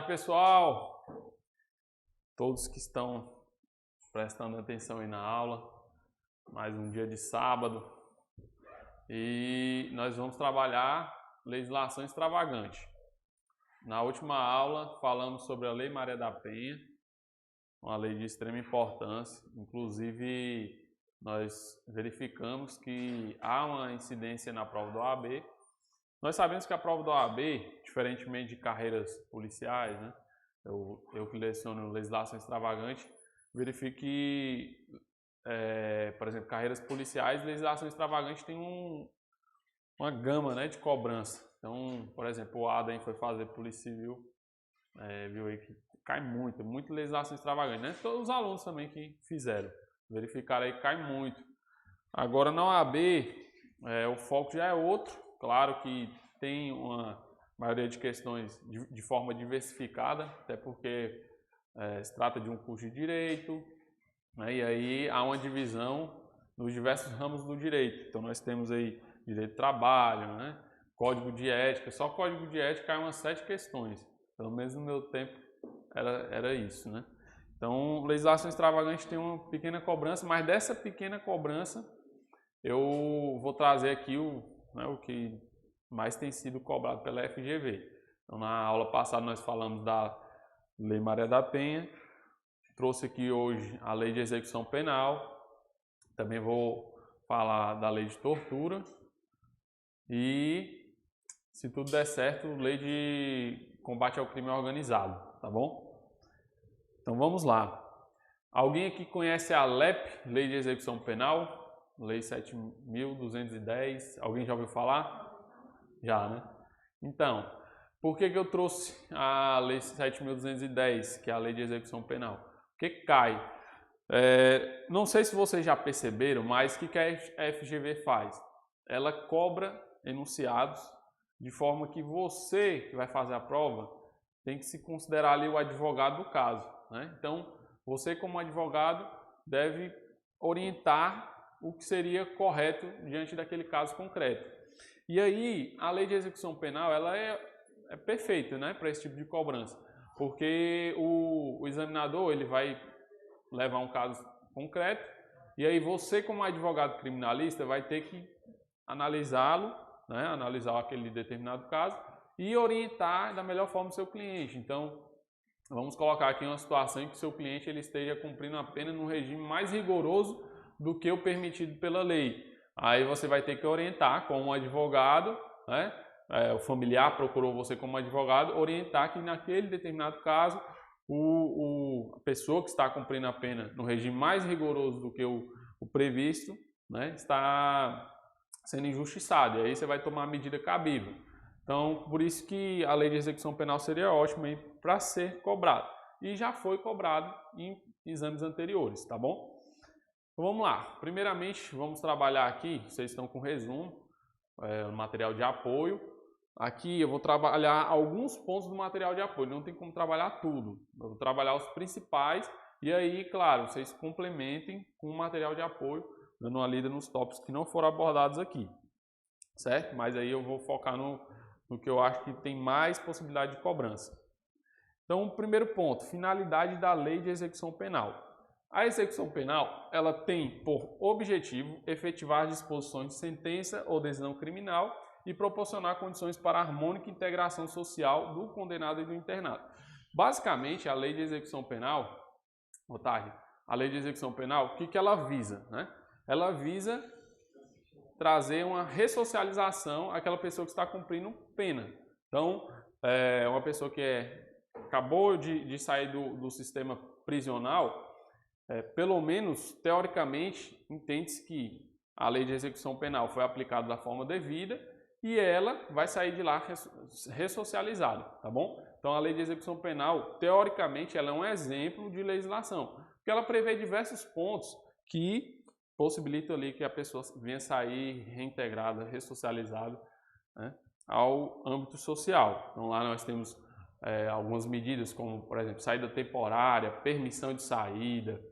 tarde, pessoal. Todos que estão prestando atenção aí na aula. Mais um dia de sábado. E nós vamos trabalhar legislação extravagante. Na última aula falamos sobre a Lei Maria da Penha, uma lei de extrema importância. Inclusive, nós verificamos que há uma incidência na prova da OAB. Nós sabemos que a prova da OAB, diferentemente de carreiras policiais, né? Eu que leciono legislação extravagante, verifico que, por exemplo, carreiras policiais, legislação extravagante tem uma gama, né, de cobrança. Então, por exemplo, o Adam foi fazer Polícia Civil, viu aí que cai muito legislação extravagante, né? Todos os alunos também que fizeram, verificaram aí que cai muito. Agora, na OAB, o foco já é outro. Claro que tem uma maioria de questões de forma diversificada, até porque se trata de um curso de direito, né? E aí há uma divisão nos diversos ramos do direito. Então nós temos aí direito do trabalho, né? Código de ética. Só código de ética cai umas 7 questões. Pelo menos no meu tempo era isso, né? Então, legislação extravagante tem uma pequena cobrança, mas dessa pequena cobrança eu vou trazer aqui o que mais tem sido cobrado pela FGV. Então, na aula passada nós falamos da Lei Maria da Penha, trouxe aqui hoje a Lei de Execução Penal, também vou falar da Lei de Tortura e, se tudo der certo, Lei de Combate ao Crime Organizado, tá bom? Então vamos lá. Alguém aqui conhece a LEP, Lei de Execução Penal? Lei 7.210, alguém já ouviu falar? Já, né? Então, por que eu trouxe a Lei 7.210, que é a Lei de Execução Penal? Porque cai. Não sei se vocês já perceberam, mas o que a FGV faz? Ela cobra enunciados de forma que você, que vai fazer a prova, tem que se considerar ali o advogado do caso, né? Então, você como advogado deve orientar o que seria correto diante daquele caso concreto. E aí, a Lei de Execução Penal, ela é perfeita, né, para esse tipo de cobrança, porque o examinador ele vai levar um caso concreto e aí você, como advogado criminalista, vai ter que analisá-lo, né, analisar aquele determinado caso e orientar da melhor forma o seu cliente. Então, vamos colocar aqui uma situação em que o seu cliente ele esteja cumprindo a pena num regime mais rigoroso do que o permitido pela lei. Aí você vai ter que orientar como um advogado, né? O familiar procurou você como advogado, orientar que naquele determinado caso a pessoa que está cumprindo a pena no regime mais rigoroso do que o previsto, né, está sendo injustiçado. E aí você vai tomar a medida cabível. Então, por isso que a Lei de Execução Penal seria ótima para ser cobrada. E já foi cobrado em exames anteriores, tá bom? Então, vamos lá. Primeiramente, vamos trabalhar aqui, vocês estão com resumo, material de apoio. Aqui eu vou trabalhar alguns pontos do material de apoio, não tem como trabalhar tudo. Eu vou trabalhar os principais e aí, claro, vocês complementem com o material de apoio, dando uma lida nos tópicos que não foram abordados aqui, certo? Mas aí eu vou focar no que eu acho que tem mais possibilidade de cobrança. Então, o primeiro ponto, finalidade da Lei de Execução Penal. A execução penal, ela tem por objetivo efetivar as disposições de sentença ou decisão criminal e proporcionar condições para a harmônica integração social do condenado e do internado. Basicamente, a Lei de Execução Penal, a Lei de Execução Penal, o que ela visa, né? Ela visa trazer uma ressocialização àquela pessoa que está cumprindo pena. Então, uma pessoa que acabou de sair do sistema prisional, pelo menos, teoricamente, entende-se que a Lei de Execução Penal foi aplicada da forma devida e ela vai sair de lá ressocializada, tá bom? Então, a Lei de Execução Penal, teoricamente, ela é um exemplo de legislação, porque ela prevê diversos pontos que possibilitam ali que a pessoa venha sair reintegrada, ressocializada, né, ao âmbito social. Então, lá nós temos algumas medidas como, por exemplo, saída temporária, permissão de saída,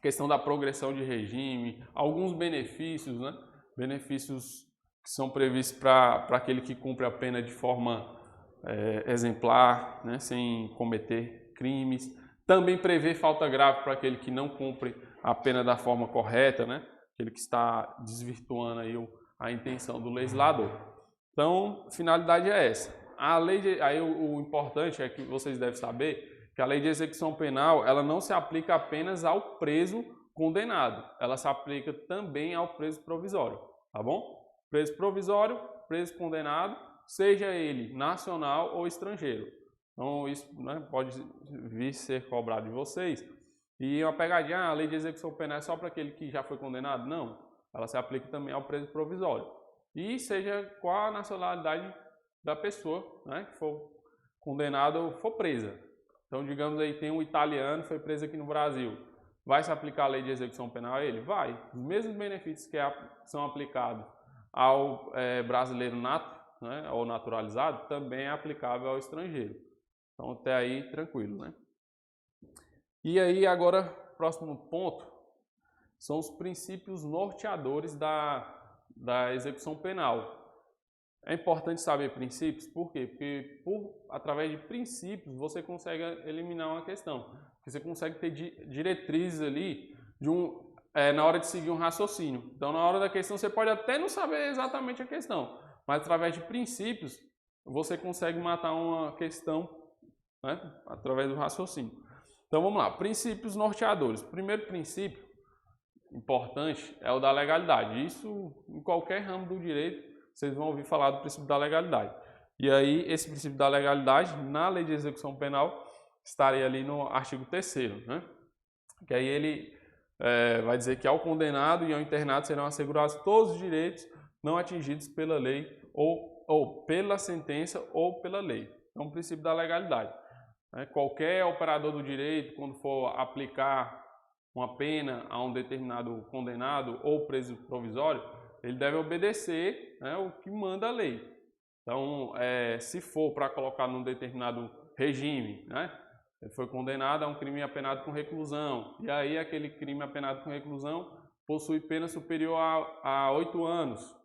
questão da progressão de regime, alguns benefícios, né? Benefícios que são previstos para aquele que cumpre a pena de forma exemplar, né, sem cometer crimes. Também prevê falta grave para aquele que não cumpre a pena da forma correta, né, aquele que está desvirtuando aí a intenção do legislador. Então, a finalidade é essa. A lei aí o importante é que vocês devem saber que a lei de execução penal ela não se aplica apenas ao preso condenado, ela se aplica também ao preso provisório, tá bom? Preso provisório, preso condenado, seja ele nacional ou estrangeiro. Então, isso, né, pode vir ser cobrado de vocês. E uma pegadinha, a lei de execução penal é só para aquele que já foi condenado? Não, ela se aplica também ao preso provisório. E seja qual a nacionalidade da pessoa, né, que for condenada ou for presa. Então, digamos aí, tem um italiano que foi preso aqui no Brasil. Vai se aplicar a lei de execução penal a ele? Vai. Os mesmos benefícios que são aplicados ao brasileiro nato, né, ou naturalizado, também é aplicável ao estrangeiro. Então, até aí, tranquilo, né? E aí, agora, próximo ponto, são os princípios norteadores da execução penal. É importante saber princípios, por quê? Porque através de princípios você consegue eliminar uma questão. Você consegue ter diretrizes ali na hora de seguir um raciocínio. Então, na hora da questão, você pode até não saber exatamente a questão, mas através de princípios você consegue matar uma questão, né, através do raciocínio. Então, vamos lá. Princípios norteadores. O primeiro princípio importante é o da legalidade. Isso em qualquer ramo do direito vocês vão ouvir falar do princípio da legalidade. E aí, esse princípio da legalidade, na lei de execução penal, estaria ali no artigo 3º, né? Que aí ele vai dizer que ao condenado e ao internado serão assegurados todos os direitos não atingidos pela lei ou pela sentença ou pela lei. É um princípio da legalidade. Qualquer operador do direito, quando for aplicar uma pena a um determinado condenado ou preso provisório, ele deve obedecer, né, o que manda a lei. Então, se for para colocar num determinado regime, né, ele foi condenado a um crime apenado com reclusão, e aí aquele crime apenado com reclusão possui pena superior a 8 anos.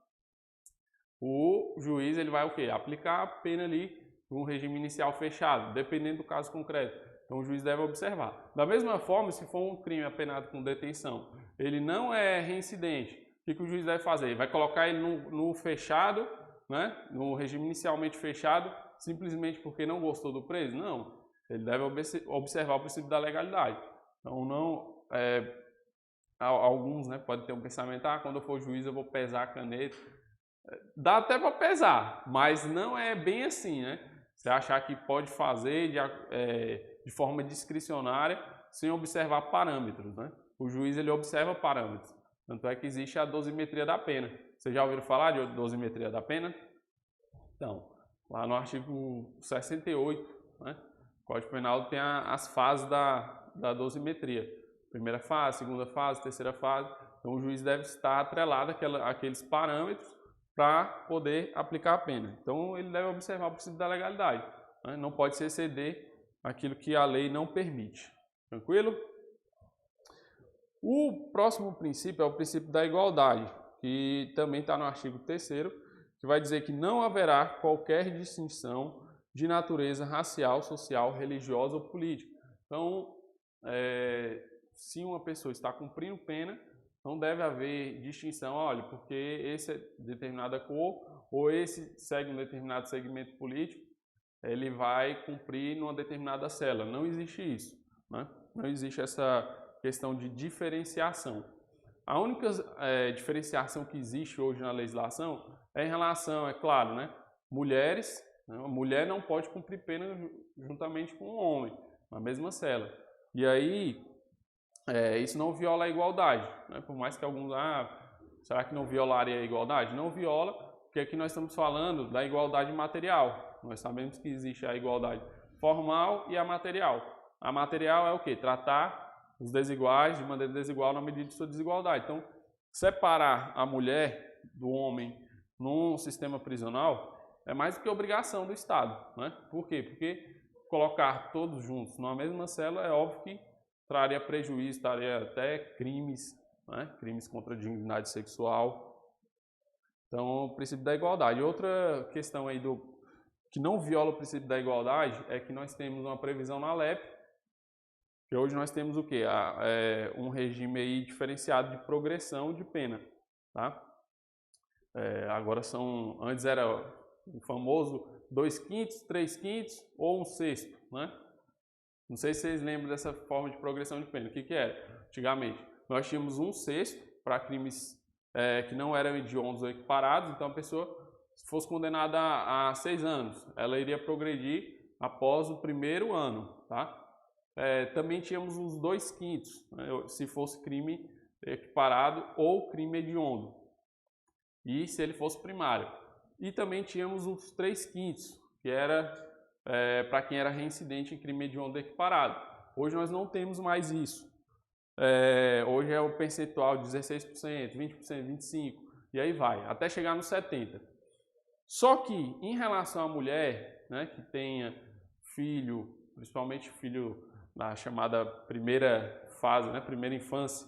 O juiz ele vai o quê? Aplicar a pena ali num regime inicial fechado, dependendo do caso concreto. Então, o juiz deve observar. Da mesma forma, se for um crime apenado com detenção, ele não é reincidente, o que o juiz deve fazer? Vai colocar ele no fechado, né? No regime inicialmente fechado, simplesmente porque não gostou do preso? Não. Ele deve observar o princípio da legalidade. Então, alguns, né, podem ter um pensamento, quando eu for juiz eu vou pesar a caneta. Dá até para pesar, mas não é bem assim, né? Você achar que pode fazer de forma discricionária sem observar parâmetros, né? O juiz ele observa parâmetros. Tanto é que existe a dosimetria da pena. Vocês já ouviram falar de dosimetria da pena? Então, lá no artigo 68, né, o Código Penal tem as fases da dosimetria. Primeira fase, segunda fase, terceira fase. Então, o juiz deve estar atrelado àqueles parâmetros para poder aplicar a pena. Então, ele deve observar o princípio da legalidade, né? Não pode se exceder aquilo que a lei não permite. Tranquilo? O próximo princípio é o princípio da igualdade, que também está no artigo 3º, que vai dizer que não haverá qualquer distinção de natureza racial, social, religiosa ou política. Então, se uma pessoa está cumprindo pena, não deve haver distinção, olha, porque esse é determinada cor ou esse segue um determinado segmento político, ele vai cumprir numa determinada cela. Não existe isso, né? Não existe essa questão de diferenciação. A única diferenciação que existe hoje na legislação é em relação, é claro, né, mulheres, né, a mulher não pode cumprir pena juntamente com um homem, na mesma cela. E aí, isso não viola a igualdade, né? Por mais que alguns, será que não violaria a igualdade? Não viola, porque aqui nós estamos falando da igualdade material. Nós sabemos que existe a igualdade formal e a material. A material é o quê? Tratar os desiguais de maneira desigual na medida de sua desigualdade. Então, separar a mulher do homem num sistema prisional é mais do que obrigação do Estado, né? Por quê? Porque colocar todos juntos numa mesma cela é óbvio que traria prejuízo, traria até crimes, né? Crimes contra a dignidade sexual. Então, o princípio da igualdade. Outra questão aí que não viola o princípio da igualdade é que nós temos uma previsão na LEP, que hoje nós temos o quê? Um regime aí diferenciado de progressão de pena, tá? Agora antes era o famoso 2/5, 3/5 ou 1/6, né? Não sei se vocês lembram dessa forma de progressão de pena. O que era? Antigamente, nós tínhamos 1/6 para crimes que não eram hediondos ou equiparados, então a pessoa, se fosse condenada a 6 anos, ela iria progredir após o primeiro ano, tá? Também tínhamos os 2/5, né, se fosse crime equiparado ou crime hediondo, e se ele fosse primário. E também tínhamos os 3/5, que era para quem era reincidente em crime hediondo equiparado. Hoje nós não temos mais isso. Hoje é o percentual de 16%, 20%, 25%, e aí vai, até chegar nos 70%. Só que, em relação à mulher, né, que tenha filho, principalmente filho na chamada primeira fase, né, primeira infância,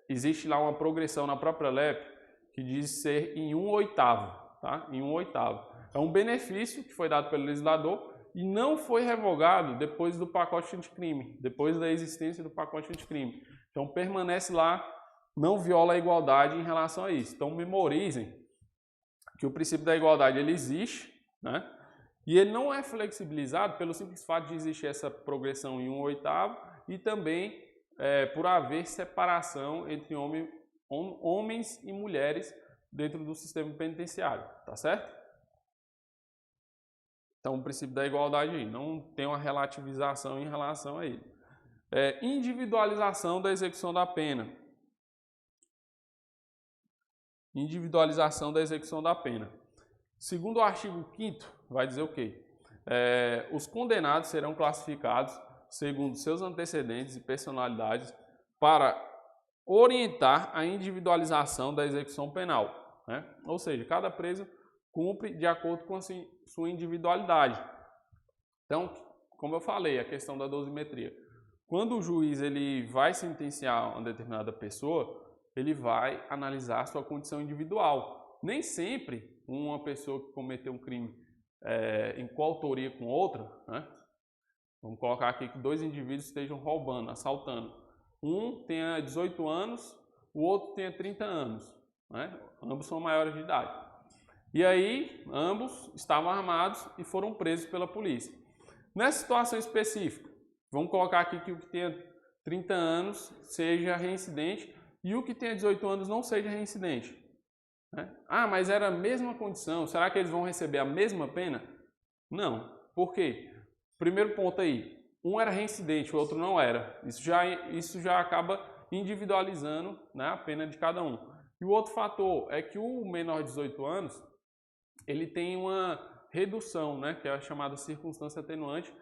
existe lá uma progressão na própria LEP que diz ser em 1/8, tá? Em 1/8. É um benefício que foi dado pelo legislador e não foi revogado depois do pacote anticrime, depois da existência do pacote anticrime. Então permanece lá, não viola a igualdade em relação a isso. Então memorizem que o princípio da igualdade ele existe, né? E ele não é flexibilizado pelo simples fato de existir essa progressão em 1/8 e também por haver separação entre homens e mulheres dentro do sistema penitenciário, tá certo? Então o princípio da igualdade aí não tem uma relativização em relação a ele. Individualização da execução da pena. Individualização da execução da pena. Segundo o artigo 5º, vai dizer o quê? Os condenados serão classificados segundo seus antecedentes e personalidades para orientar a individualização da execução penal, né? Ou seja, cada preso cumpre de acordo com a sua individualidade. Então, como eu falei, a questão da dosimetria. Quando o juiz ele vai sentenciar uma determinada pessoa, ele vai analisar a sua condição individual. Nem sempre uma pessoa que cometeu um crime em coautoria com outra, né? Vamos colocar aqui que 2 indivíduos estejam roubando, assaltando. Um tenha 18 anos, o outro tenha 30 anos, né? Ambos são maiores de idade. E aí, ambos estavam armados e foram presos pela polícia. Nessa situação específica, vamos colocar aqui que o que tenha 30 anos seja reincidente e o que tenha 18 anos não seja reincidente. Ah, mas era a mesma condição, será que eles vão receber a mesma pena? Não. Por quê? Primeiro ponto aí, um era reincidente, o outro não era. Isso já acaba individualizando, né, a pena de cada um. E o outro fator é que o menor de 18 anos, ele tem uma redução, né, que é a chamada circunstância atenuante,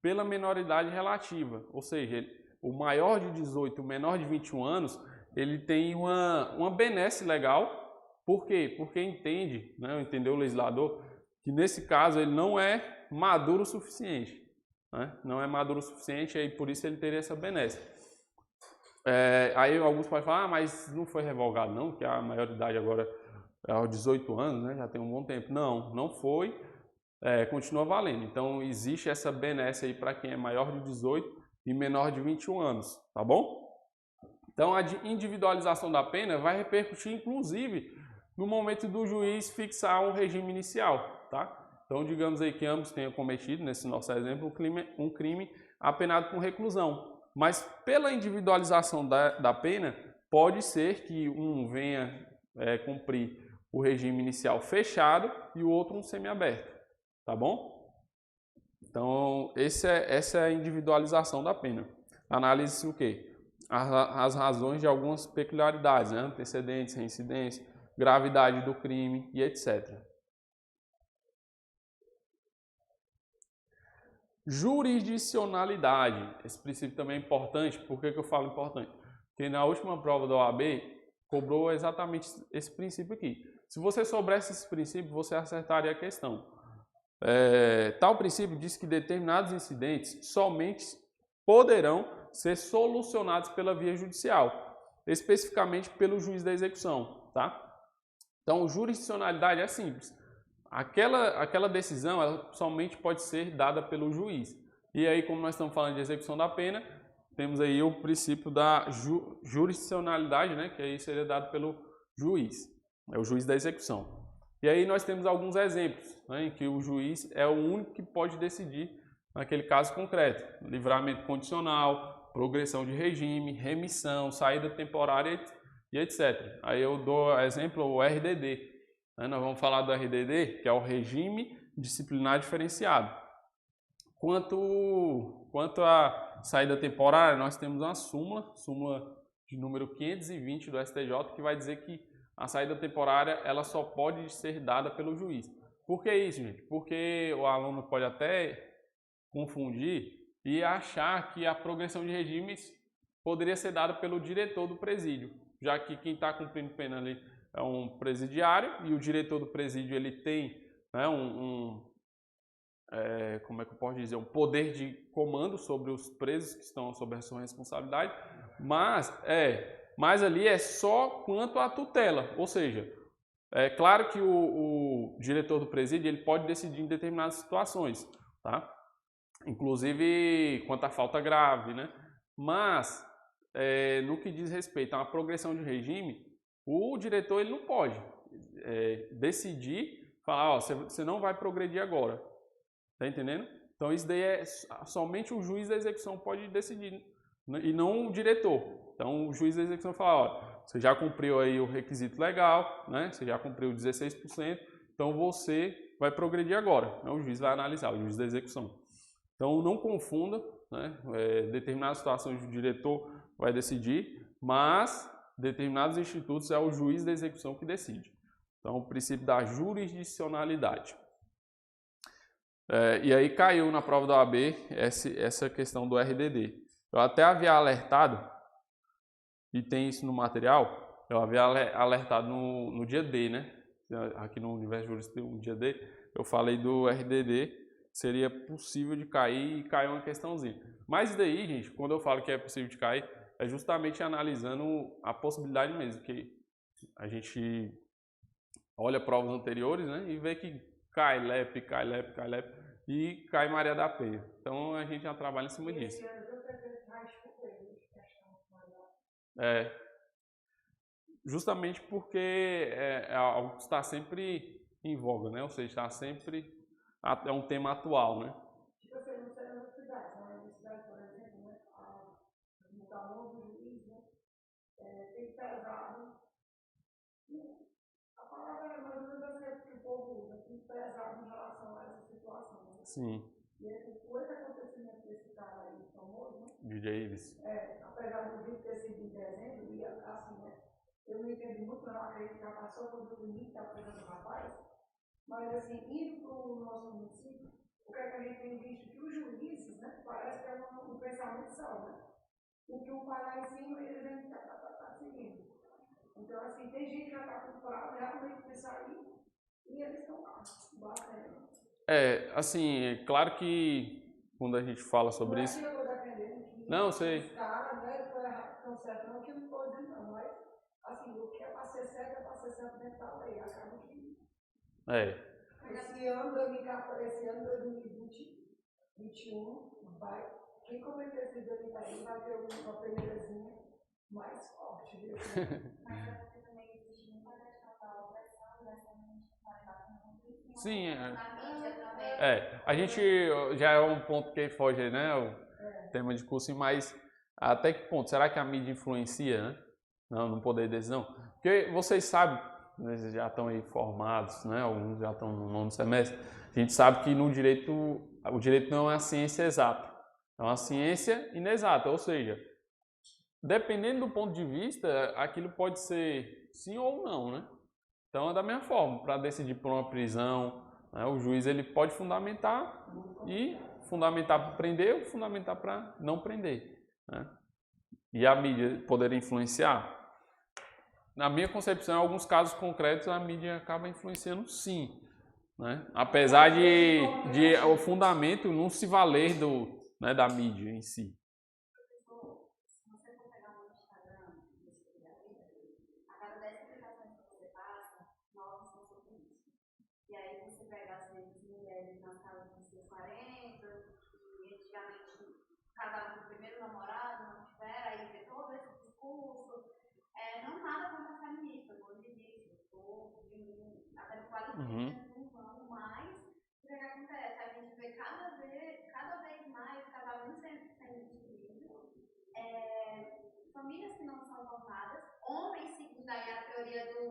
pela menoridade relativa. Ou seja, o maior de 18 e o menor de 21 anos, ele tem uma benesse legal. Por quê? Porque entendeu o legislador, que nesse caso ele não é maduro o suficiente. Né? Não é maduro o suficiente, e por isso ele teria essa benesse. Aí alguns podem falar, mas não foi revogado não, que a maioridade agora é aos 18 anos, né? Já tem um bom tempo. Não, não foi, continua valendo. Então existe essa benesse aí para quem é maior de 18 e menor de 21 anos, tá bom? Então a individualização da pena vai repercutir inclusive no momento do juiz fixar um regime inicial, tá? Então, digamos aí que ambos tenham cometido, nesse nosso exemplo, um crime apenado com reclusão. Mas, pela individualização da pena, pode ser que um venha cumprir o regime inicial fechado e o outro um semiaberto, tá bom? Então, essa é a individualização da pena. Analise-se o quê? As razões de algumas peculiaridades, né? Antecedentes, reincidência, gravidade do crime e etc. Jurisdicionalidade. Esse princípio também é importante. Por que eu falo importante? Porque na última prova da OAB cobrou exatamente esse princípio aqui. Se você soubesse esse princípio, você acertaria a questão. Tal princípio diz que determinados incidentes somente poderão ser solucionados pela via judicial, especificamente pelo juiz da execução, tá? Então, jurisdicionalidade é simples. aquela decisão ela somente pode ser dada pelo juiz. E aí, como nós estamos falando de execução da pena, temos aí o princípio da jurisdicionalidade, né, que aí seria dado pelo juiz, é o juiz da execução. E aí nós temos alguns exemplos, né, em que o juiz é o único que pode decidir naquele caso concreto: livramento condicional, progressão de regime, remissão, saída temporária e etc. Aí eu dou exemplo o RDD. Né, nós vamos falar do RDD, que é o regime disciplinar diferenciado. Quanto à saída temporária, nós temos uma súmula de número 520 do STJ, que vai dizer que a saída temporária ela só pode ser dada pelo juiz. Por que isso, gente? Porque o aluno pode até confundir e achar que a progressão de regimes poderia ser dada pelo diretor do presídio, já que quem está cumprindo pena ali é um presidiário e o diretor do presídio ele tem, né, como é que eu posso dizer, um poder de comando sobre os presos que estão sob a sua responsabilidade, mas ali é só quanto à tutela, ou seja, é claro que o diretor do presídio ele pode decidir em determinadas situações, tá? Inclusive quanto à falta grave, né? Mas no que diz respeito a uma progressão de regime, o diretor ele não pode decidir, falar, ó, você não vai progredir agora. Tá entendendo? Então isso daí somente o juiz da execução pode decidir e não o diretor. Então o juiz da execução fala, ó, você já cumpriu aí o requisito legal, né? Você já cumpriu 16%, então você vai progredir agora. O juiz vai analisar, o juiz da execução. Então não confunda, né? Determinadas situações o diretor vai decidir, mas determinados institutos é o juiz da execução que decide. Então o princípio da jurisdicionalidade. E aí caiu na prova da OAB essa questão do RDD. Eu até havia alertado, e tem isso no material, eu havia alertado no dia D, né? Aqui no Universo Jurídico tem um dia D, eu falei do RDD, seria possível de cair e caiu uma questãozinha. Mas daí, gente, quando eu falo que é possível de cair, é justamente analisando a possibilidade mesmo, que a gente olha provas anteriores, né, e vê que cai LEP e cai Maria da Penha. Então a gente já trabalha em cima disso. Justamente porque é algo que está sempre em voga, né? Ou seja, está sempre é um tema atual, né? Tipo assim, não sei nas cidades, na universidade, por exemplo, né? No calor do juiz, né? Tem pesado. A palavra é mais ou menos assim que o povo usa, tem pesado em relação a essa situação. Né? Sim. E esse acontecimento desse cara aí famoso, né? DJ Davis. Apesar do vídeo ter sido em dezembro, e assim, né? Eu não entendi muito, não acredito que já passou por do limite da coisa do rapaz, mas assim, indo para o nosso município, o que é que a gente tem visto? Que os juízes, né? Parece que é um pensamento só, né? O que um parar em cima, eles vêm seguindo. Então, assim, tem gente que já está com prazo, realmente para sair, e eles estão lá, batendo. Assim, é claro que quando a gente fala sobre isso... Não é que eu estou defendendo que não, sei. os caras, né, estão certo, não que eu não estou dizendo não, mas, assim, o que é para ser certo é para ser certo dentro da lei, acaba que... Esse ano 2021, quem cometer esse delito aí vai ter uma peneirazinha mais forte. Viu? Mas é porque também existe muita questão da opressão, dessa sim, a gente já é um ponto que foge, né, o tema de curso, mas até que ponto? Será que a mídia influencia, né? No poder de decisão? Porque vocês sabem, vocês já estão aí formados, né? Alguns já estão no 9º semestre. A gente sabe que no direito, o direito não é uma ciência exata, é uma ciência inexata, ou seja, dependendo do ponto de vista, aquilo pode ser sim ou não, né? Então é da mesma forma, para decidir por uma prisão, né, o juiz ele pode fundamentar para prender ou fundamentar para não prender. Né? E a mídia poder influenciar? Na minha concepção, em alguns casos concretos, a mídia acaba influenciando sim. Né? Apesar de o fundamento não se valer da mídia em si. não vão mais. O que acontece? A gente vê cada vez mais casamentos sendo destruídos, famílias que não são formadas, homens seguindo aí a teoria do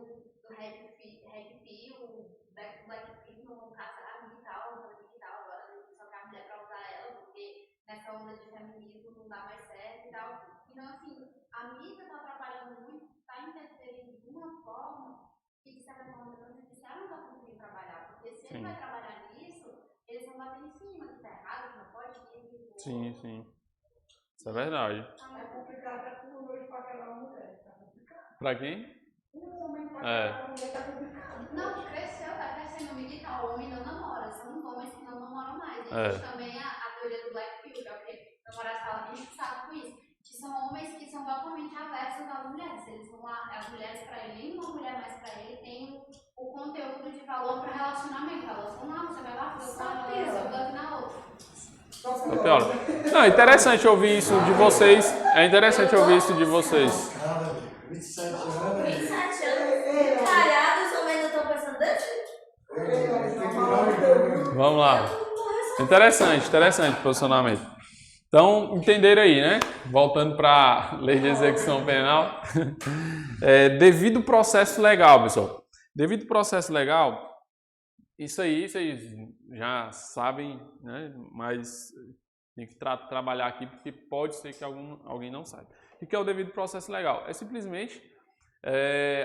Red Pill, o Black Pill, não vão casar e tal, agora só que a mulher pra usar ela, porque nessa onda de feminismo não dá mais certo e tal. Então, assim, a mídia está atrapalhando muito, está interferindo de uma forma que, de certa forma, o judiciário não está conseguindo trabalhar, porque se ele vai trabalhar nisso, eles vão bater em cima, que está errado, que não pode, que Sim. Isso é verdade. É complicado para tudo hoje para aquela mulher, tá complicado. Para quem? Um homem para aquela mulher tá complicado. Não, tá crescendo, o militar, o homem não namora, são homens que não namoram mais. Existe também a teoria do Black Pill, que é o que namorar fala, a gente sabe com isso, que são homens que são totalmente aversos às mulheres. Eles são as mulheres para ele, uma mulher mais para ele, tem o conteúdo de valor para relacionamento. Elas falam, não, você vai lá, você vai na outra. Não, interessante ouvir isso de vocês. É interessante ouvir isso de vocês. 27 anos. Caralho, os homens ainda estão pensando desse? Vamos lá. Interessante posicionamento. Então, entenderam aí, né? Voltando para a lei de execução penal. Devido processo legal, pessoal. Devido processo legal, isso aí vocês já sabem, né? Mas tem que trabalhar aqui porque pode ser que alguém não saiba. O que é o devido processo legal? É simplesmente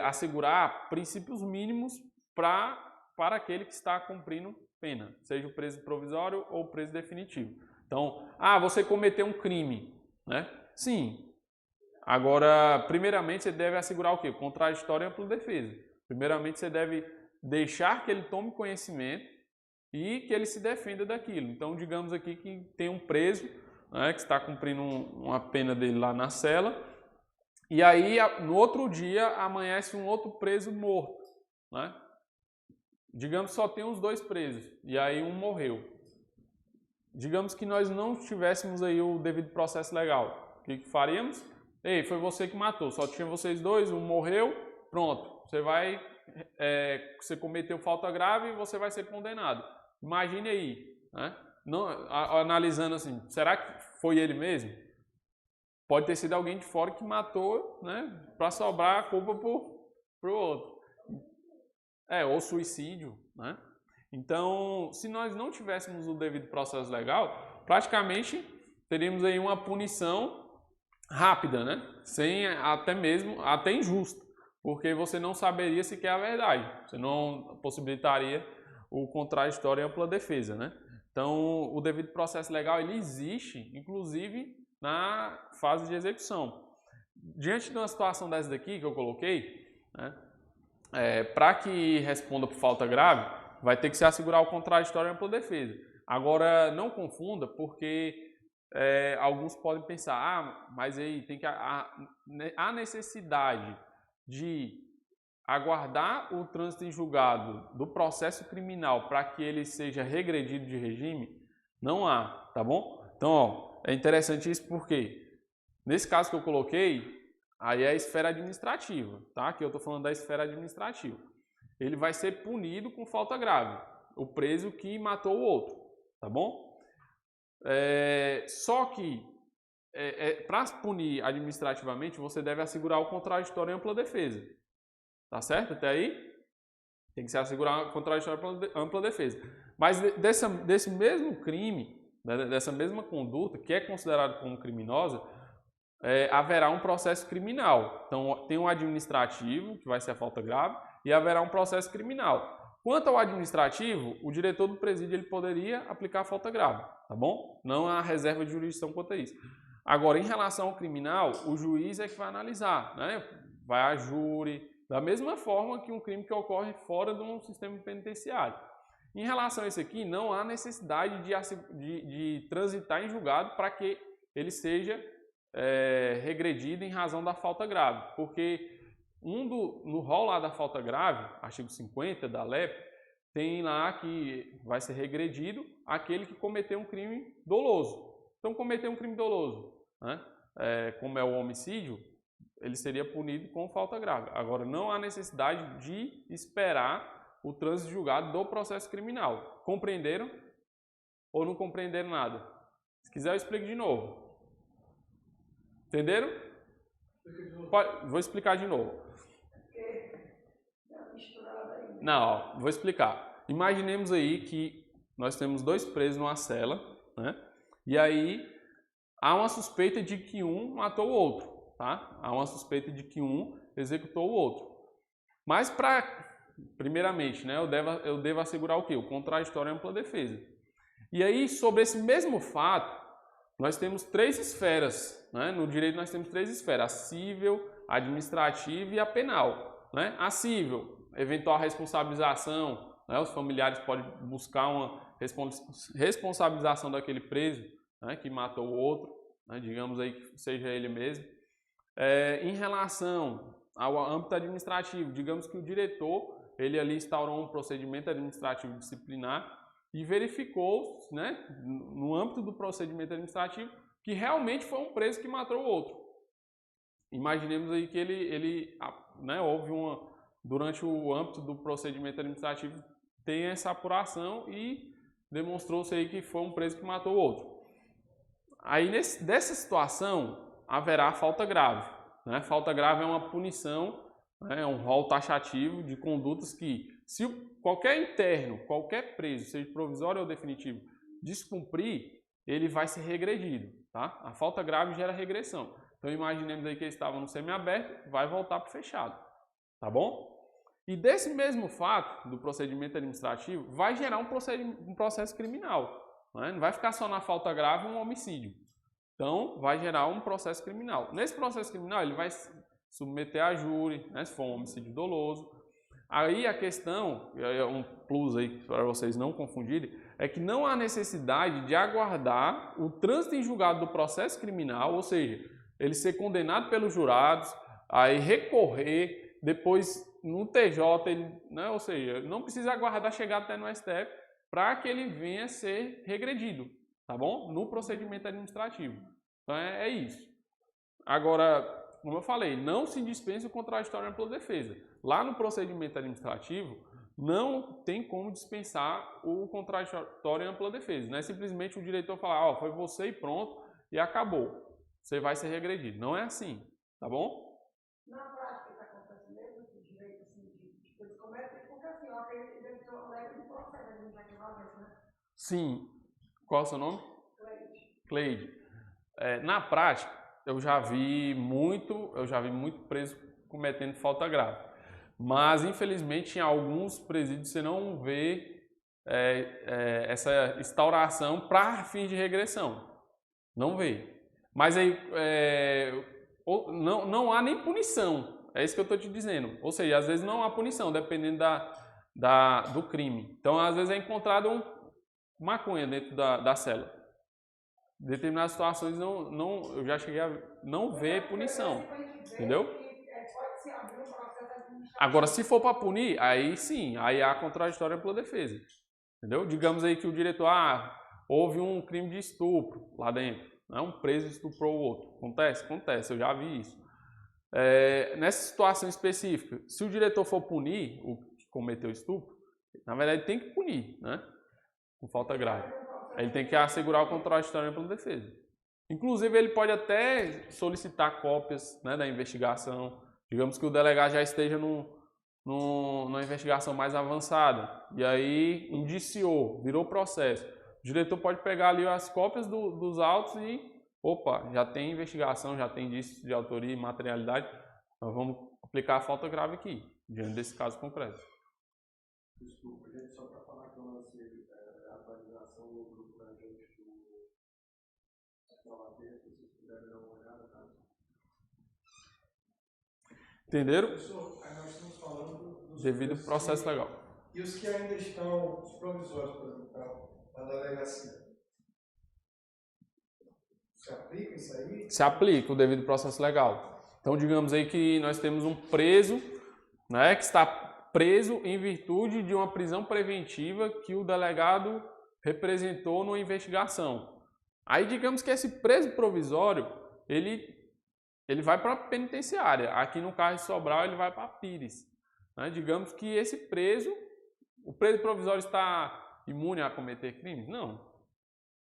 assegurar princípios mínimos para aquele que está cumprindo pena, seja o preso provisório ou o preso definitivo. Então, você cometeu um crime, né? Sim. Agora, primeiramente, você deve assegurar o quê? Contraditório e ampla defesa. Primeiramente, você deve deixar que ele tome conhecimento e que ele se defenda daquilo. Então, digamos aqui que tem um preso, né, que está cumprindo uma pena dele lá na cela, e aí, no outro dia, amanhece um outro preso morto, né? Digamos que só tem os 2 presos, e aí um morreu. Digamos que nós não tivéssemos aí o devido processo legal. O que faríamos? Ei, foi você que matou, só tinha vocês 2, um morreu, pronto. Você cometeu falta grave e você vai ser condenado. Imagine aí, né? Analisando assim, será que foi ele mesmo? Pode ter sido alguém de fora que matou, né? Para sobrar a culpa pro outro. Ou suicídio, né? Então, se nós não tivéssemos o devido processo legal, praticamente teríamos aí uma punição rápida, né? Até injusta, porque você não saberia sequer a verdade, você não possibilitaria o contraditório e ampla defesa, né? Então, o devido processo legal ele existe, inclusive na fase de execução. Diante de uma situação dessa daqui que eu coloquei, né? Para que responda por falta grave, vai ter que se assegurar o contraditório e ampla defesa. Agora, não confunda, porque alguns podem pensar, mas aí tem que há necessidade de aguardar o trânsito em julgado do processo criminal para que ele seja regredido de regime? Não há, tá bom? Então, é interessante isso porque, nesse caso que eu coloquei, aí é a esfera administrativa, tá? Aqui eu estou falando da esfera administrativa. Ele vai ser punido com falta grave, o preso que matou o outro, tá bom? Só que, para punir administrativamente, você deve assegurar o contraditório e ampla defesa. Tá certo? Até aí? Tem que se assegurar o contraditório e ampla defesa. Mas desse mesmo crime, né, dessa mesma conduta, que é considerada como criminosa, haverá um processo criminal. Então, tem um administrativo, que vai ser a falta grave, e haverá um processo criminal. Quanto ao administrativo, o diretor do presídio ele poderia aplicar a falta grave, tá bom? Não há reserva de jurisdição quanto a isso. Agora, em relação ao criminal, o juiz é que vai analisar, né? Vai a júri, da mesma forma que um crime que ocorre fora de um sistema penitenciário. Em relação a isso aqui, não há necessidade de transitar em julgado para que ele seja regredido em razão da falta grave, porque no rol lá da falta grave, artigo 50 da LEP, tem lá que vai ser regredido aquele que cometeu um crime doloso. Então, cometer um crime doloso, né, como é o homicídio, ele seria punido com falta grave. Agora, não há necessidade de esperar o trânsito julgado do processo criminal. Compreenderam? Ou não compreenderam nada? Se quiser eu explico de novo. Entenderam? Vou explicar de novo. Não, ó, vou explicar. Imaginemos aí que nós temos 2 presos numa cela, né? E aí há uma suspeita de que um matou o outro, tá? Há uma suspeita de que um executou o outro. Mas primeiramente, né, eu devo assegurar o quê? O contraditório e a ampla defesa. E aí, sobre esse mesmo fato, nós temos 3 esferas, né? No direito nós temos 3 esferas, a cível, a administrativa e a penal, né? A cível, eventual responsabilização, né? Os familiares podem buscar uma responsabilização daquele preso, né, que matou o outro, né? Digamos aí que seja ele mesmo. Em relação ao âmbito administrativo, digamos que o diretor, ele ali instaurou um procedimento administrativo disciplinar e verificou, né, no âmbito do procedimento administrativo, que realmente foi um preso que matou o outro. Imaginemos aí que né, houve durante o âmbito do procedimento administrativo, tem essa apuração e demonstrou-se aí que foi um preso que matou o outro. Aí, dessa situação, haverá falta grave, né? Falta grave é uma punição, né, é um rol taxativo de condutas que, se qualquer interno, qualquer preso, seja provisório ou definitivo, descumprir, ele vai ser regredido, tá? A falta grave gera regressão. Então, imaginemos aí que ele estava no semiaberto, vai voltar para o fechado, tá bom? E desse mesmo fato, do procedimento administrativo, vai gerar um processo criminal, né? Não vai ficar só na falta grave um homicídio. Então, vai gerar um processo criminal. Nesse processo criminal, ele vai submeter a júri, né, se for um homicídio doloso. Aí a questão, é um plus aí para vocês não confundirem, é que não há necessidade de aguardar o trânsito em julgado do processo criminal, ou seja, ele ser condenado pelos jurados, aí recorrer, depois no TJ, né, ou seja, não precisa aguardar chegar até no STF para que ele venha a ser regredido, tá bom? No procedimento administrativo. Então é isso. Agora, como eu falei, não se dispensa o contraditório e ampla defesa. Lá no procedimento administrativo, não tem como dispensar o contraditório e ampla defesa. Não é simplesmente o diretor falar, ó, foi você e pronto, e acabou. Você vai ser regredido. Não é assim, tá bom? Na prática, isso acontece mesmo, que o direito, assim, tipo, eles cometem, porque assim, eu acredito que deve ser uma leve de processo administrativo, né? Sim. Qual é o seu nome? Cleide. Na prática, eu já vi muito preso cometendo falta grave. Mas, infelizmente, em alguns presídios você não vê essa instauração para fins de regressão. Não vê. Mas aí não há nem punição. É isso que eu estou te dizendo. Ou seja, às vezes não há punição, dependendo do crime. Então, às vezes é encontrado maconha dentro da cela. Em determinadas situações eu já cheguei a não ver punição. Entendeu? Agora, se for para punir, aí sim, aí há contraditório pela defesa. Entendeu? Digamos aí que o diretor, houve um crime de estupro lá dentro. Né? Um preso estuprou o outro. Acontece, eu já vi isso. Nessa situação específica, se o diretor for punir o que cometeu estupro, na verdade tem que punir, né? Com falta grave. Ele tem que assegurar o contraditório pela defesa. Inclusive, ele pode até solicitar cópias, né, da investigação. Digamos que o delegado já esteja numa investigação mais avançada. E aí, indiciou, virou processo. O diretor pode pegar ali as cópias dos autos e, opa, já tem investigação, já tem indícios de autoria e materialidade. Nós vamos aplicar a falta grave aqui, diante desse caso concreto. Desculpa, gente, só para falar que eu lancei a atualização do grupo da gente do OAB, se vocês puderem dar uma olhada, tá? Entenderam? Professor, aí nós estamos falando dos devido ao processo legal. E os que ainda estão, os provisórios, por exemplo, na delegacia. Se aplica isso aí? Se aplica o devido processo legal. Então, digamos aí que nós temos um preso, né, que está preso em virtude de uma prisão preventiva que o delegado representou numa investigação. Aí, digamos que esse preso provisório, ele vai para a penitenciária. Aqui no caso de Sobral, ele vai para a Pires. Né? Digamos que esse preso, O preso provisório está imune a cometer crimes? Não.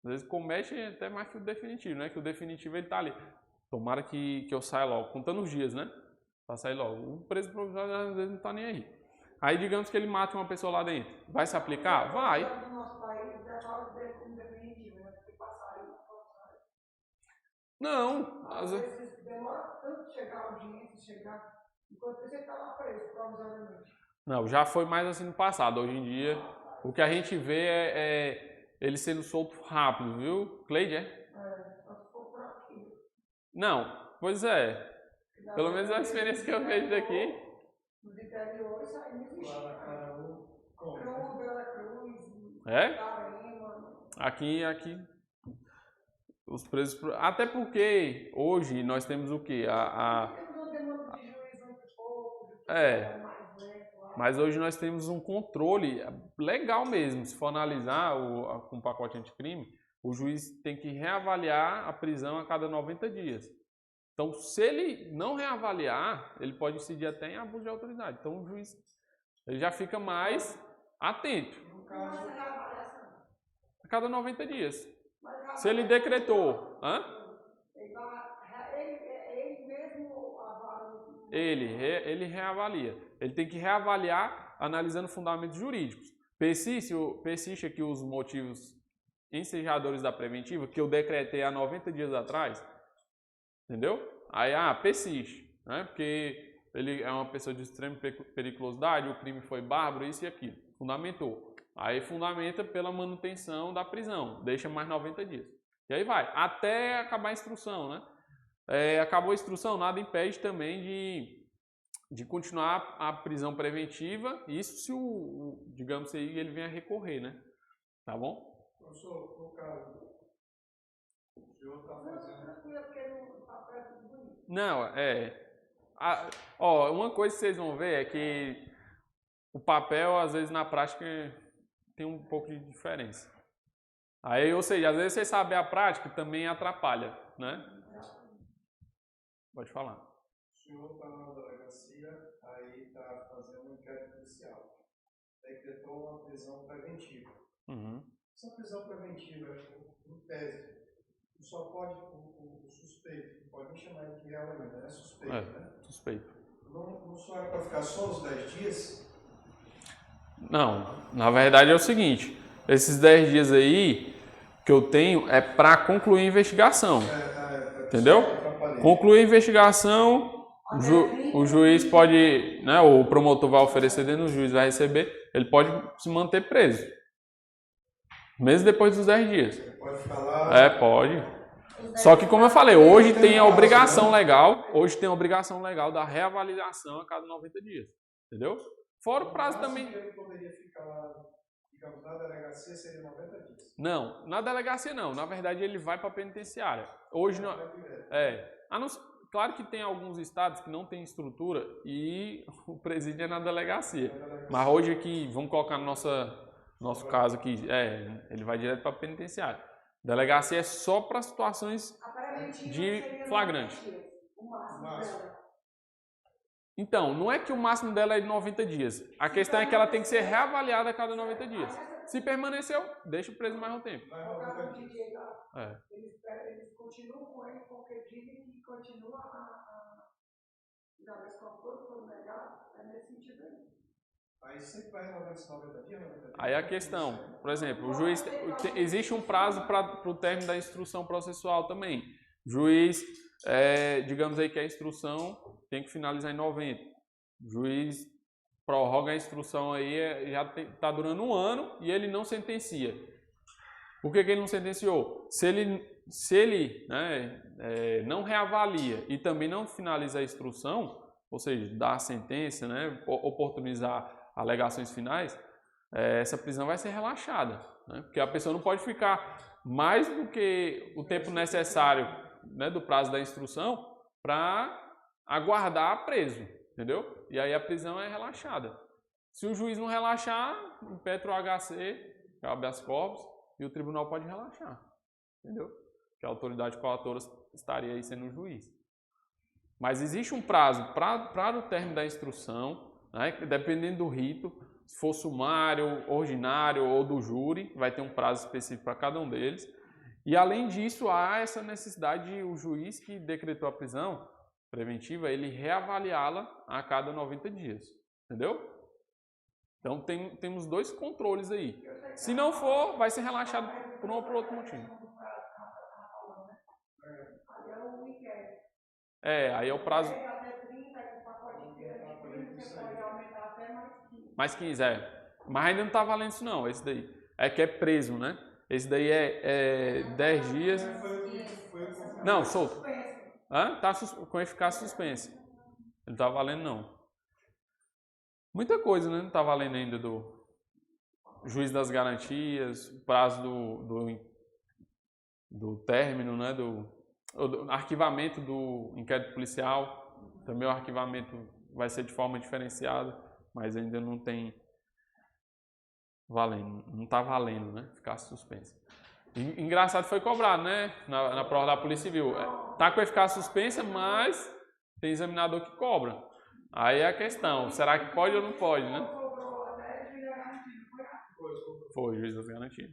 Às vezes comete até mais que o definitivo, né? Que o definitivo ele tá ali. Tomara que eu saia logo, contando os dias, né? Pra sair logo. O preso provisório às vezes não tá nem aí. Aí digamos que ele mate uma pessoa lá dentro. Vai se aplicar? Vai. No nosso país, já fala como definitivo, né? Porque passar aí, Não. às vezes demora tanto chegar a audiência, chegar. Enquanto você está lá preso, provisoriamente. Não, já foi mais assim no passado. Hoje em dia, o que a gente vê é ele sendo solto rápido, viu? Cleide, é? Só se for por aqui. Não, pois é. Pelo menos a experiência que eu vejo daqui. Nos interiores, isso aí não existe. Cruz, Bela Cruz, É? Carema. Aqui. Os presos. Até porque hoje nós temos o quê? Temos uma demanda de juiz muito pouco. Mas hoje nós temos um controle legal mesmo. Se for analisar com o pacote anticrime, o juiz tem que reavaliar a prisão a cada 90 dias. Então, se ele não reavaliar, ele pode incidir até em abuso de autoridade. Então, o juiz ele já fica mais atento. A cada 90 dias. Se ele decretou... Ele mesmo avalia. Ele reavalia. Ele tem que reavaliar analisando fundamentos jurídicos. Persiste aqui os motivos ensejadores da preventiva que eu decretei há 90 dias atrás. Entendeu? Aí, persiste, né? Porque ele é uma pessoa de extrema periculosidade, o crime foi bárbaro, isso e aquilo. Fundamentou. Aí fundamenta pela manutenção da prisão, deixa mais 90 dias. E aí vai, até acabar a instrução, né? Acabou a instrução, nada impede também de continuar a prisão preventiva, isso se digamos aí, ele venha recorrer, né? Tá bom? Professor, no caso, o senhor está fazendo... Não, uma coisa que vocês vão ver é que o papel, às vezes, na prática, tem um pouco de diferença. Aí, ou seja, às vezes você saber a prática também atrapalha, né? Pode falar. O senhor está na delegacia, aí está fazendo um inquérito policial. Decretou uma prisão preventiva. Uhum. Essa prisão preventiva, em tese, só pode o suspeito, pode nem chamar de real ainda, né? Suspeito, né? Suspeito. Não só é para ficar só os 10 dias? Não, na verdade é o seguinte, esses 10 dias aí que eu tenho é para concluir a investigação, entendeu? Concluir a investigação, o juiz pode, né, o promotor vai oferecer dentro, o juiz vai receber, ele pode se manter preso, mesmo depois dos 10 dias. Ele pode ficar lá? Pode. Só que, como eu falei, hoje tem a obrigação legal, da reavaliação a cada 90 dias, entendeu? Fora o prazo também. Ele poderia ficar, digamos, na delegacia seria 90 dias? Não, na delegacia não. Na verdade, ele vai para a penitenciária. Hoje não. Claro que tem alguns estados que não tem estrutura e o presídio é na delegacia. Mas hoje aqui, vamos colocar no nosso caso aqui, ele vai direto para a penitenciária. Delegacia é só para situações de flagrante. O máximo. Então, não é que o máximo dela é de 90 dias. A questão é que ela tem que ser reavaliada a cada 90 dias. Se permaneceu, deixa o preso mais um tempo. Eles continuam com ele porque dizem que continua a todo negado. É nesse sentido aí. Aí sempre vai renovar esses 90 dias? Aí a questão, por exemplo, o juiz existe um prazo para o término da instrução processual também. O juiz, digamos aí que a instrução tem que finalizar em 90. O juiz prorroga a instrução aí, já está durando 1 ano e ele não sentencia. Por que ele não sentenciou? Se ele não reavalia e também não finaliza a instrução, ou seja, dá a sentença, né, oportunizar alegações finais, essa prisão vai ser relaxada, né? Porque a pessoa não pode ficar mais do que o tempo necessário, né, do prazo da instrução para aguardar preso, entendeu? E aí a prisão é relaxada. Se o juiz não relaxar, impetra o HC, que é o habeas corpus, e o tribunal pode relaxar, entendeu? Que a autoridade coautora estaria aí sendo o juiz. Mas existe um prazo para o término da instrução, né? Dependendo do rito. se for sumário, ordinário ou do júri, vai ter um prazo específico para cada um deles. E além disso, há essa necessidade de o juiz que decretou a prisão preventiva, ele reavaliá-la a cada 90 dias, entendeu? Então temos dois controles aí. Se não for, vai ser relaxado por um ou por outro motivo. Aí é o prazo. Mais 15, Mas ainda não está valendo isso não, esse daí. É que é preso, né? Esse daí é 10 dias. Não, solto. Tá com eficácia suspensa. Não tá valendo não. Muita coisa, né? Não tá valendo ainda do juiz das garantias, o prazo do término, né? Do arquivamento do inquérito policial. Também o arquivamento vai ser de forma diferenciada, mas ainda não tem valendo, não tá valendo, né? Eficácia suspensa. Engraçado, foi cobrado, né? Na prova da Polícia Civil. Tá com eficácia suspensa, mas tem examinador que cobra. Aí é a questão, será que pode ou não pode, né? Foi, juiz das garantias.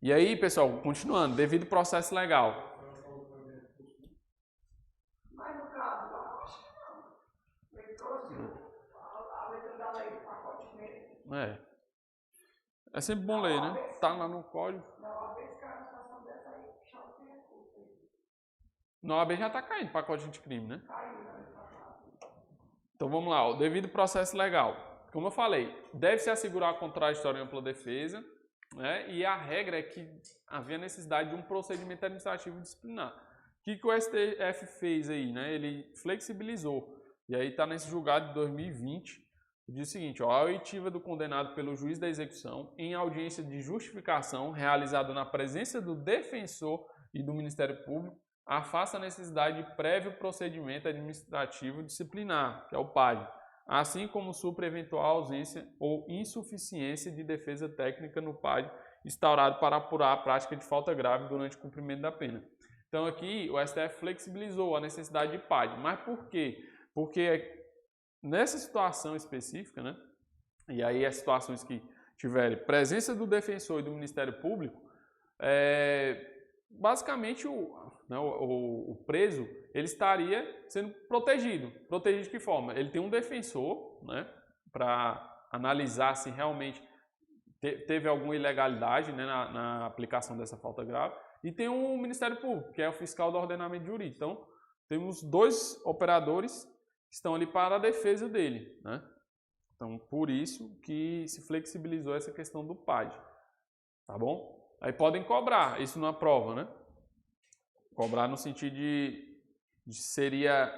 E aí, pessoal, continuando, devido processo legal. Mas no caso lá, acho que não. Ele trouxe a letra da lei do pacote dele. É sempre bom ler, né? Tá lá no código. Na OAB já tá caindo o pacote anticrime, né? Então vamos lá, o devido processo legal. Como eu falei, deve-se assegurar a contraditória e ampla defesa, né? E a regra é que havia necessidade de um procedimento administrativo disciplinar. O que o STF fez aí, né? Ele flexibilizou. E aí está nesse julgado de 2020. Diz o seguinte, a oitiva do condenado pelo juiz da execução em audiência de justificação realizada na presença do defensor e do Ministério Público afasta a necessidade de prévio procedimento administrativo disciplinar, que é o PAD, assim como supra eventual ausência ou insuficiência de defesa técnica no PAD instaurado para apurar a prática de falta grave durante o cumprimento da pena. Então aqui o STF flexibilizou a necessidade de PAD. Mas por quê? Porque nessa situação específica, né? E aí as situações que tiverem presença do defensor e do Ministério Público, basicamente o preso ele estaria sendo protegido. Protegido de que forma? Ele tem um defensor, né, para analisar se realmente teve alguma ilegalidade, né, na aplicação dessa falta grave, e tem um Ministério Público, que é o fiscal do ordenamento jurídico. Então, temos dois operadores que estão ali para a defesa dele, né? Então, por isso que se flexibilizou essa questão do PAD, tá bom? Aí podem cobrar, isso na prova, né? Cobrar no sentido de seria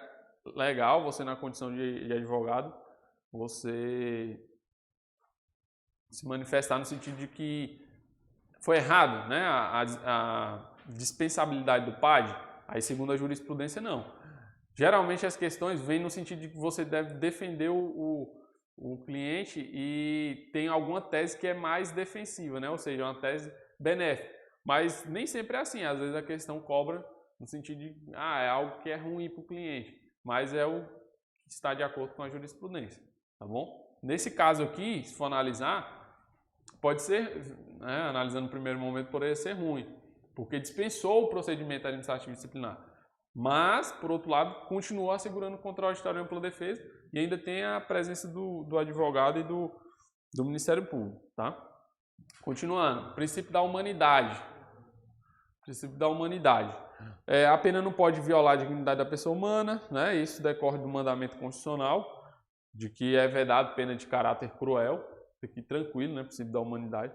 legal você, na condição de advogado, você se manifestar no sentido de que foi errado, né? A dispensabilidade do PAD, aí segundo a jurisprudência, não. Geralmente as questões vêm no sentido de que você deve defender o cliente e tem alguma tese que é mais defensiva, né? Ou seja, uma tese benéfica. Mas nem sempre é assim, às vezes a questão cobra no sentido de, é algo que é ruim para o cliente, mas é o que está de acordo com a jurisprudência, tá bom? Nesse caso aqui, se for analisar, pode ser, né, analisando no primeiro momento, poderia ser ruim, porque dispensou o procedimento administrativo disciplinar, mas, por outro lado, continua assegurando contraditório e ampla defesa e ainda tem a presença do advogado e do Ministério Público, tá? Continuando, princípio da humanidade. Princípio da humanidade. A pena não pode violar a dignidade da pessoa humana, né? Isso decorre do mandamento constitucional, de que é vedado pena de caráter cruel. Fique tranquilo, né? Princípio da humanidade.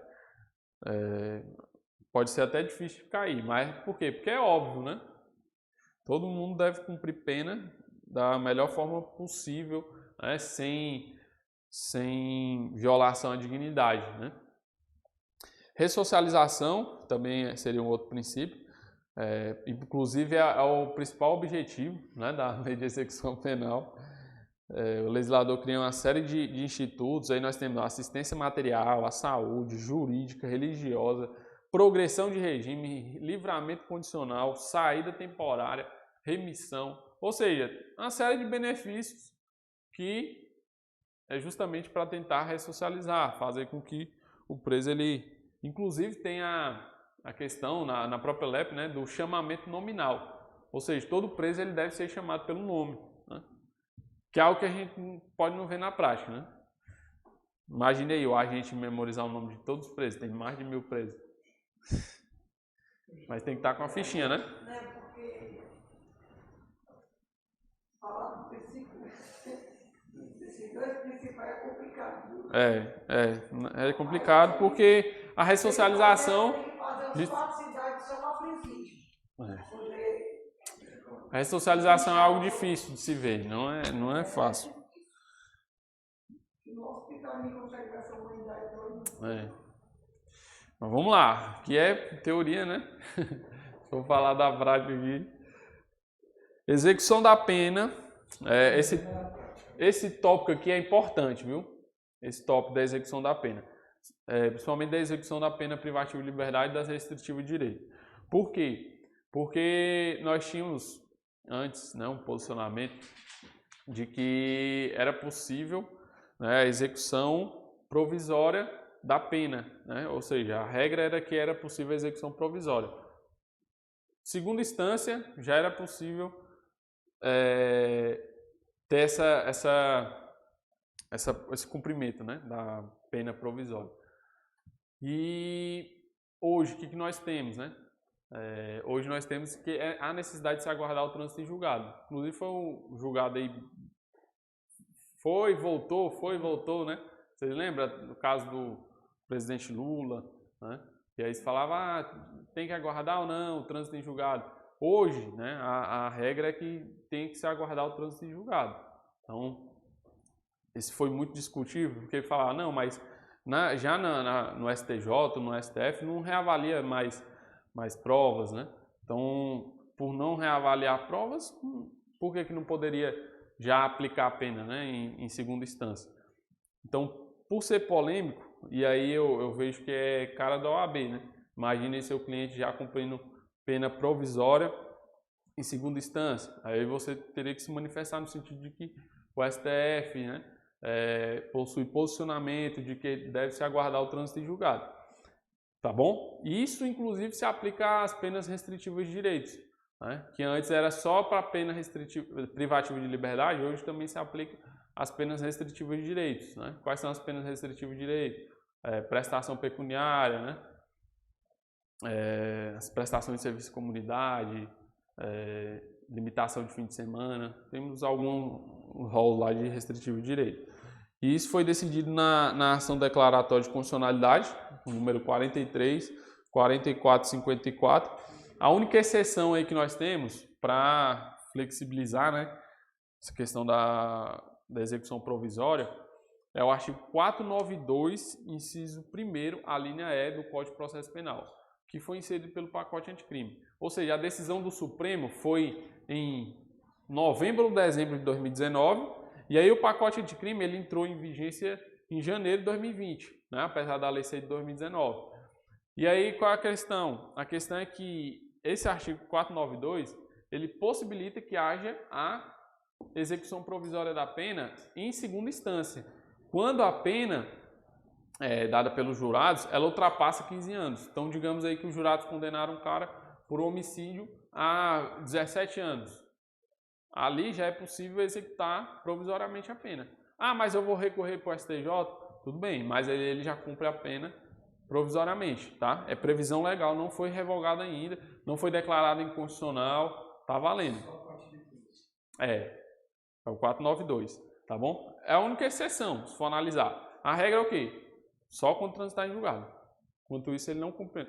Pode ser até difícil de cair, mas por quê? Porque é óbvio, né? Todo mundo deve cumprir pena da melhor forma possível, né? Sem violação à dignidade, né? Ressocialização também seria um outro princípio, inclusive é o principal objetivo, né, da lei de execução penal. O legislador cria uma série de institutos, aí nós temos a assistência material, a saúde, jurídica, religiosa, progressão de regime, livramento condicional, saída temporária, remissão, ou seja, uma série de benefícios que é justamente para tentar ressocializar, fazer com que o preso, ele, inclusive, tenha a questão na própria LEP, né, do chamamento nominal. Ou seja, todo preso ele deve ser chamado pelo nome, né? Que é algo que a gente pode não ver na prática, né? Imagine aí o agente memorizar o nome de todos os presos, tem mais de 1000 presos. Mas tem que estar com a fichinha, né? Né? Porque falar do princípio, esses dois principais é complicado. É complicado porque a ressocialização. Tem que fazer os 4 cidades só para princípio. A ressocialização é algo difícil de se ver, não é fácil. No hospital ninguém consegue ver essa humanidade toda. Mas vamos lá, que é teoria, né? Vou falar da prática aqui. Execução da pena. Esse tópico aqui é importante, viu? Esse tópico da execução da pena. Principalmente da execução da pena privativa de liberdade e das restritivas de direito. Por quê? Porque nós tínhamos antes, né, um posicionamento de que era possível, né, a execução provisória da pena, né? Ou seja, a regra era que era possível a execução provisória. Segunda instância, já era possível ter esse cumprimento, né, da pena provisória. E hoje, o que nós temos, né? Hoje nós temos que a necessidade de se aguardar o trânsito em julgado. Inclusive foi um julgado aí, foi, voltou, né? Vocês lembram do caso do presidente Lula, né? E aí se falava, tem que aguardar ou não o trânsito em julgado. Hoje, né, a regra é que tem que se aguardar o trânsito em julgado. Então, esse foi muito discutível, porque falava, não, mas no STJ, no STF, não reavalia mais provas, né? Então, por não reavaliar provas, por que não poderia já aplicar a pena, né, em segunda instância? Então, por ser polêmico, e aí eu vejo que é cara da OAB, né? Imagine seu cliente já cumprindo pena provisória em segunda instância. Aí você teria que se manifestar no sentido de que o STF, né, possui posicionamento de que deve se aguardar o trânsito em julgado. Tá bom? Isso, inclusive, se aplica às penas restritivas de direitos, né? Que antes era só para pena privativa de liberdade, hoje também se aplica às penas restritivas de direitos, né? Quais são as penas restritivas de direito? Prestação pecuniária, né? As prestações de serviço de comunidade, limitação de fim de semana, temos algum rol lá de restritivo de direito. E isso foi decidido na ação declaratória de constitucionalidade, número 43, 4454. A única exceção aí que nós temos para flexibilizar, né, essa questão da execução provisória é o artigo 492, inciso 1º, a linha E do Código de Processo Penal, que foi inserido pelo pacote anticrime. Ou seja, a decisão do Supremo foi em novembro ou dezembro de 2019, e aí o pacote anticrime ele entrou em vigência em janeiro de 2020, né, apesar da lei ser de 2019. E aí qual é a questão? A questão é que esse artigo 492, ele possibilita que haja a execução provisória da pena em segunda instância, quando a pena dada pelos jurados, ela ultrapassa 15 anos. Então, digamos aí que os jurados condenaram um cara por homicídio há 17 anos. Ali já é possível executar provisoriamente a pena. Ah, mas eu vou recorrer para o STJ? Tudo bem, mas ele já cumpre a pena provisoriamente, tá? É previsão legal, não foi revogada ainda, não foi declarada inconstitucional, tá valendo. É o 492, tá bom? É a única exceção, se for analisar. A regra é o quê? Só quando transitar em julgado. Enquanto isso, ele não cumpre.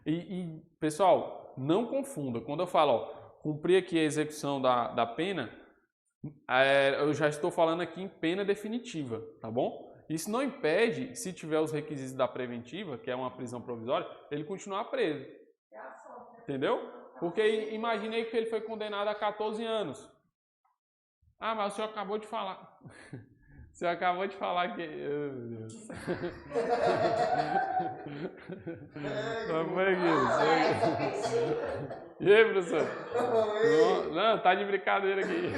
E pessoal, não confunda. Quando eu falo, cumprir aqui a execução da pena, eu já estou falando aqui em pena definitiva, tá bom? Isso não impede, se tiver os requisitos da preventiva, que é uma prisão provisória, ele continuar preso. Entendeu? Porque imaginei que ele foi condenado a 14 anos. Ah, mas o senhor acabou de falar. Você acabou de falar que... Oh, meu Deus. Não foi isso. E aí, professor? Não, tá de brincadeira aqui.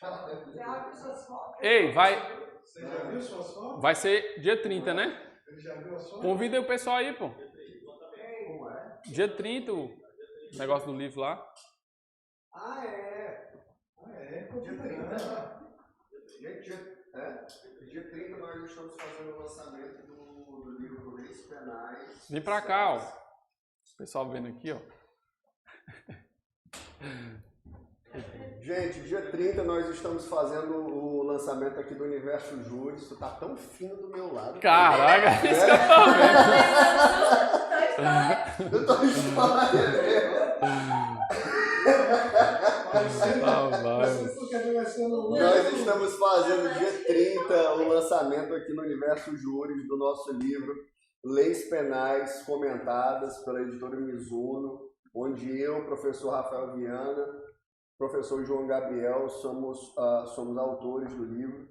Já viu suas fotos? Ei, vai, Você já viu suas fotos? vai ser dia 30, né? Ele já viu as fotos? Convida aí o pessoal aí, pô. Como é? Dia 30, o negócio do livro lá. Ah, é. Dia 30. Dia 30 nós estamos fazendo o lançamento do livro Leis Penais. Vem pra cá, ó. O pessoal vendo aqui, ó. Gente, dia 30 nós estamos fazendo o lançamento aqui do Universo Júris. Tu tá tão fino do meu lado. Caraca, isso que eu tô vendo. Eu tô história mesmo. Nós estamos fazendo dia 30 o lançamento aqui no Universo Júris do nosso livro Leis Penais Comentadas pela editora Mizuno, onde eu, professor Rafael Viana, professor João Gabriel, somos autores do livro,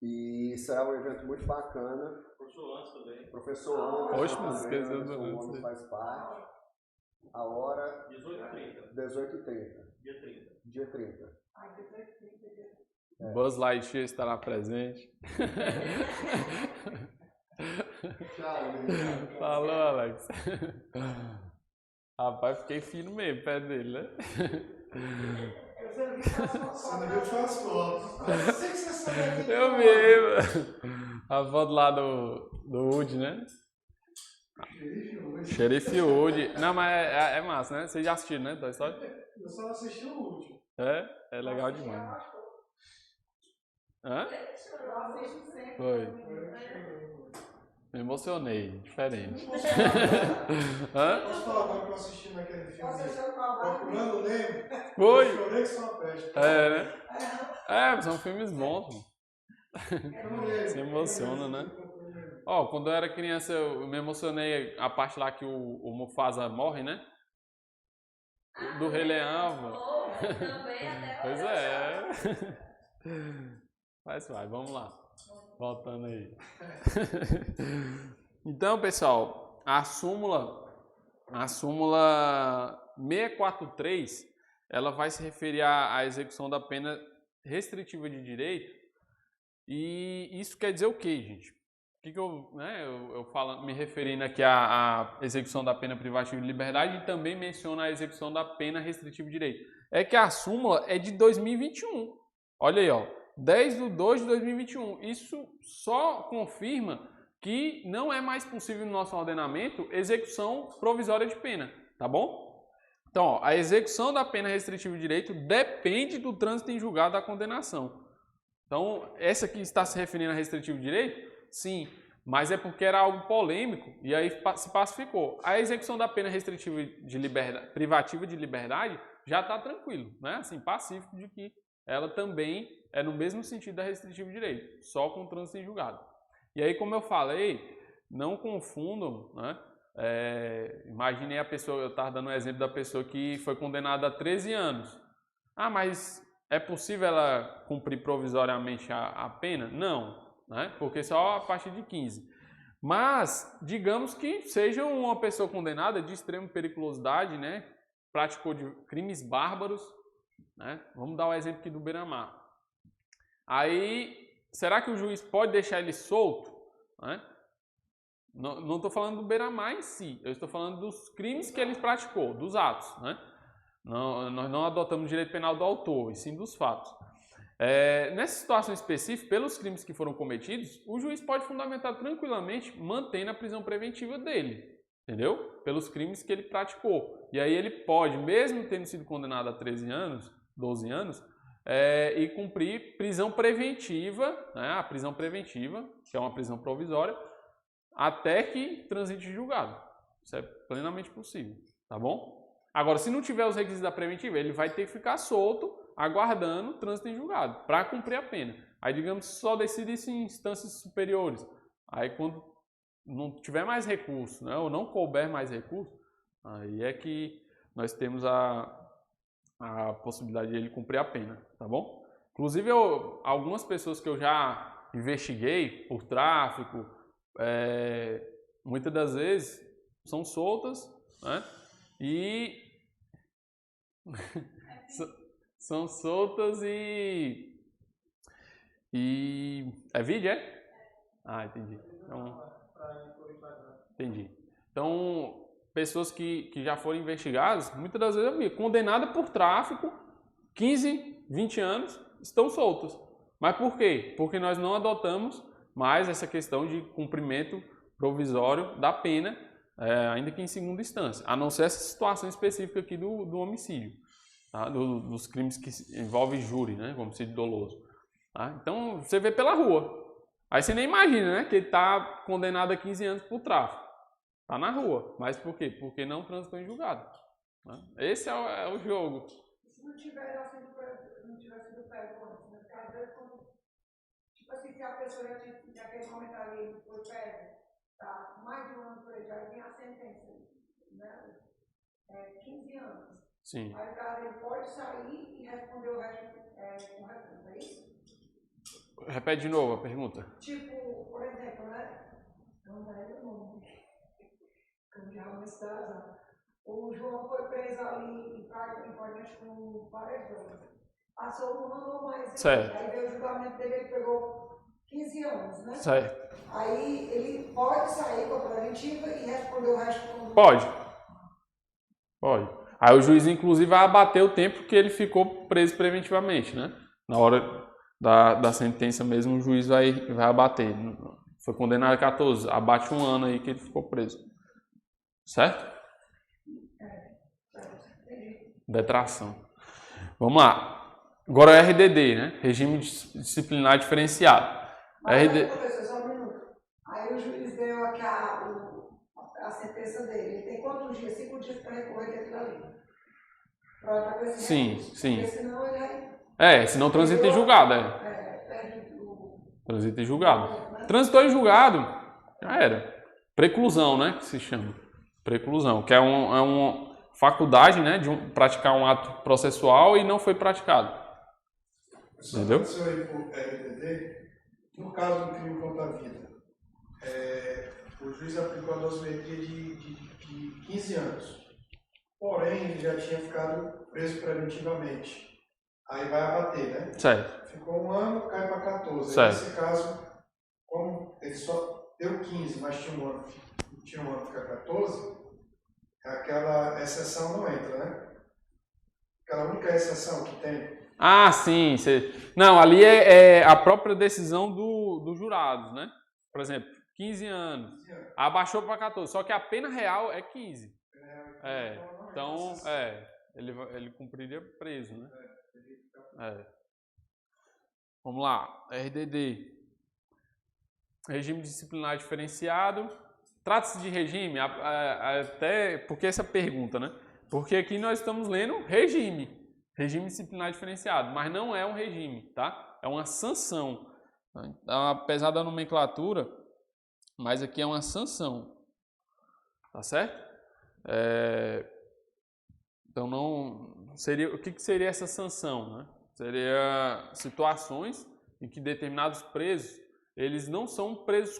e será um evento muito bacana. Professor Anderson também. Professor Anderson. Oxe, mas esqueceu do Anderson faz parte. A hora 18h30. 18h30. Dia 30. Dia 30. Buzz Lightyear estará presente. Tchau, Falou, Alex. Rapaz, fiquei fino mesmo, perto dele, né? Você não viu suas fotos. Eu sei que você sabe. Eu vi, a foto lá do Woody, né? Xerife Woody. Não, mas é massa, né? Vocês já assistiram, né? Da história? Eu só assisti o último. É legal demais. Hã? Eu assisto sempre. Foi. Me emocionei, diferente. Posso Hã? falar agora que eu assisti naquele filme? Você achou que eu Procurando o Nemo? Foi. Eu chorei que só uma peste. É, né? É, são filmes bons, pô. Se emociona, né? Ó, quando eu era criança eu me emocionei a parte lá que o Mufasa morre, né? Do Rei Leão, pô. Pois é. Mas vai, vamos lá. Voltando aí. Então, pessoal, a súmula 643, ela vai se referir à execução da pena restritiva de direito. E isso quer dizer o quê, gente? O que eu falo, me referindo aqui à execução da pena privativa de liberdade e também menciono a execução da pena restritiva de direito. É que a súmula é de 2021. Olha aí, ó. 10/2/2021. Isso só confirma que não é mais possível no nosso ordenamento execução provisória de pena, tá bom? Então, ó, a execução da pena restritiva de direito depende do trânsito em julgado da condenação. Então, essa aqui está se referindo a restritivo de direito? Sim, mas é porque era algo polêmico e aí se pacificou. A execução da pena restritiva de liberdade, privativa de liberdade já está tranquilo, né? Assim, pacífico de que ela também é no mesmo sentido da restritiva de direito, só com trânsito em julgado. E aí, como eu falei, não confundam, né? Imaginem a pessoa, eu estava dando um exemplo da pessoa que foi condenada a 13 anos. Ah, mas é possível ela cumprir provisoriamente a pena? Não, né? Porque só a partir de 15. Mas, digamos que seja uma pessoa condenada de extrema periculosidade, né? Praticou de crimes bárbaros, né? Vamos dar o exemplo aqui do Beira-Mar. Aí, será que o juiz pode deixar ele solto? Né? Não estou falando do Beira-Mar em si, eu estou falando dos crimes que ele praticou, dos atos. Né? Nós não adotamos o direito penal do autor, e sim dos fatos. Nessa situação específica, pelos crimes que foram cometidos, o juiz pode fundamentar tranquilamente mantendo a prisão preventiva dele, entendeu? Pelos crimes que ele praticou. E aí ele pode, mesmo tendo sido condenado a 13 anos, 12 anos, e cumprir prisão preventiva, né? A prisão preventiva, que é uma prisão provisória, até que transite julgado. Isso é plenamente possível, tá bom? Agora, se não tiver os requisitos da preventiva, ele vai ter que ficar solto, aguardando trânsito em julgado, para cumprir a pena. Aí, digamos, só decide isso em instâncias superiores. Aí, quando não tiver mais recurso, né, ou não couber mais recurso, aí é que nós temos a possibilidade de ele cumprir a pena, tá bom? Inclusive, algumas pessoas que eu já investiguei por tráfico, muitas das vezes são soltas, né? E são soltas e E é vídeo, é? Ah, entendi. Então, entendi. Então, pessoas que já foram investigadas, muitas das vezes eu vi, condenadas por tráfico, 15, 20 anos, estão soltas. Mas por quê? Porque nós não adotamos mais essa questão de cumprimento provisório da pena, ainda que em segunda instância, a não ser essa situação específica aqui do homicídio, tá? Dos crimes que envolvem júri, né? Homicídio doloso. Tá? Então, você vê pela rua. Aí você nem imagina, né? Que ele está condenado a 15 anos por tráfico. Está na rua. Mas por quê? Porque não transitou em julgado. Né? Esse é o jogo. Se não tiver sido pego antes, né? Porque às vezes, tipo assim, se a pessoa já aquele momento ali foi pego, tá? Mais de um ano por aí, já vem a sentença, né? 15 anos. Sim. Aí o cara ele pode sair e responder o resto com recurso, é isso? Repete de novo a pergunta. Tipo, por exemplo, né? Não lembro o nome. Como já uma estrada. O João foi preso ali em Praia com várias drogas. Passou um ano ou mais. Certo. Aí veio o julgamento dele, ele pegou 15 anos, né? Certo. Aí ele pode sair com a preventiva e responder o resto com... Pode. Aí o juiz, inclusive, vai abater o tempo que ele ficou preso preventivamente, né? Na hora da sentença mesmo, o juiz vai abater. Foi condenado a 14, abate um ano aí que ele ficou preso. Certo? Detração. Vamos lá. Agora é RDD, né? Regime disciplinar diferenciado. Mas aí, professor, só um minuto. Aí o juiz deu aqui a sentença dele. Ele tem quantos dias? 5 dias para recorrer daquilo ali. Para com esse sim, recurso. sim. Porque senão ele vai... senão transita em julgado, Transita em julgado. Transitou em julgado, já era. Preclusão, né? Que se chama. Preclusão, que é uma faculdade, né? De praticar um ato processual e não foi praticado. Entendeu? Só aí por RDD, no caso do crime contra a vida, o juiz aplicou a dosimetria de 15 anos. Porém, ele já tinha ficado preso preventivamente. Aí vai abater, né? Certo. Ficou um ano, cai para 14. Certo. Nesse caso, como ele só deu 15, mas tinha um ano ficar 14, aquela exceção não entra, né? Aquela única exceção que tem. Ah, sim. Não, ali é a própria decisão dos jurados, né? Por exemplo, 15 anos. Abaixou para 14, só que a pena real é 15. Então, ele cumpriria preso, né? Vamos lá, RDD. Regime disciplinar diferenciado. Trata-se de regime, até porque essa pergunta, né? Porque aqui nós estamos lendo regime disciplinar diferenciado, mas não é um regime, tá? É uma sanção. Apesar da nomenclatura, mas aqui é uma sanção, tá certo? Então não seria, o que seria essa sanção, né? Seria situações em que determinados presos, eles não são presos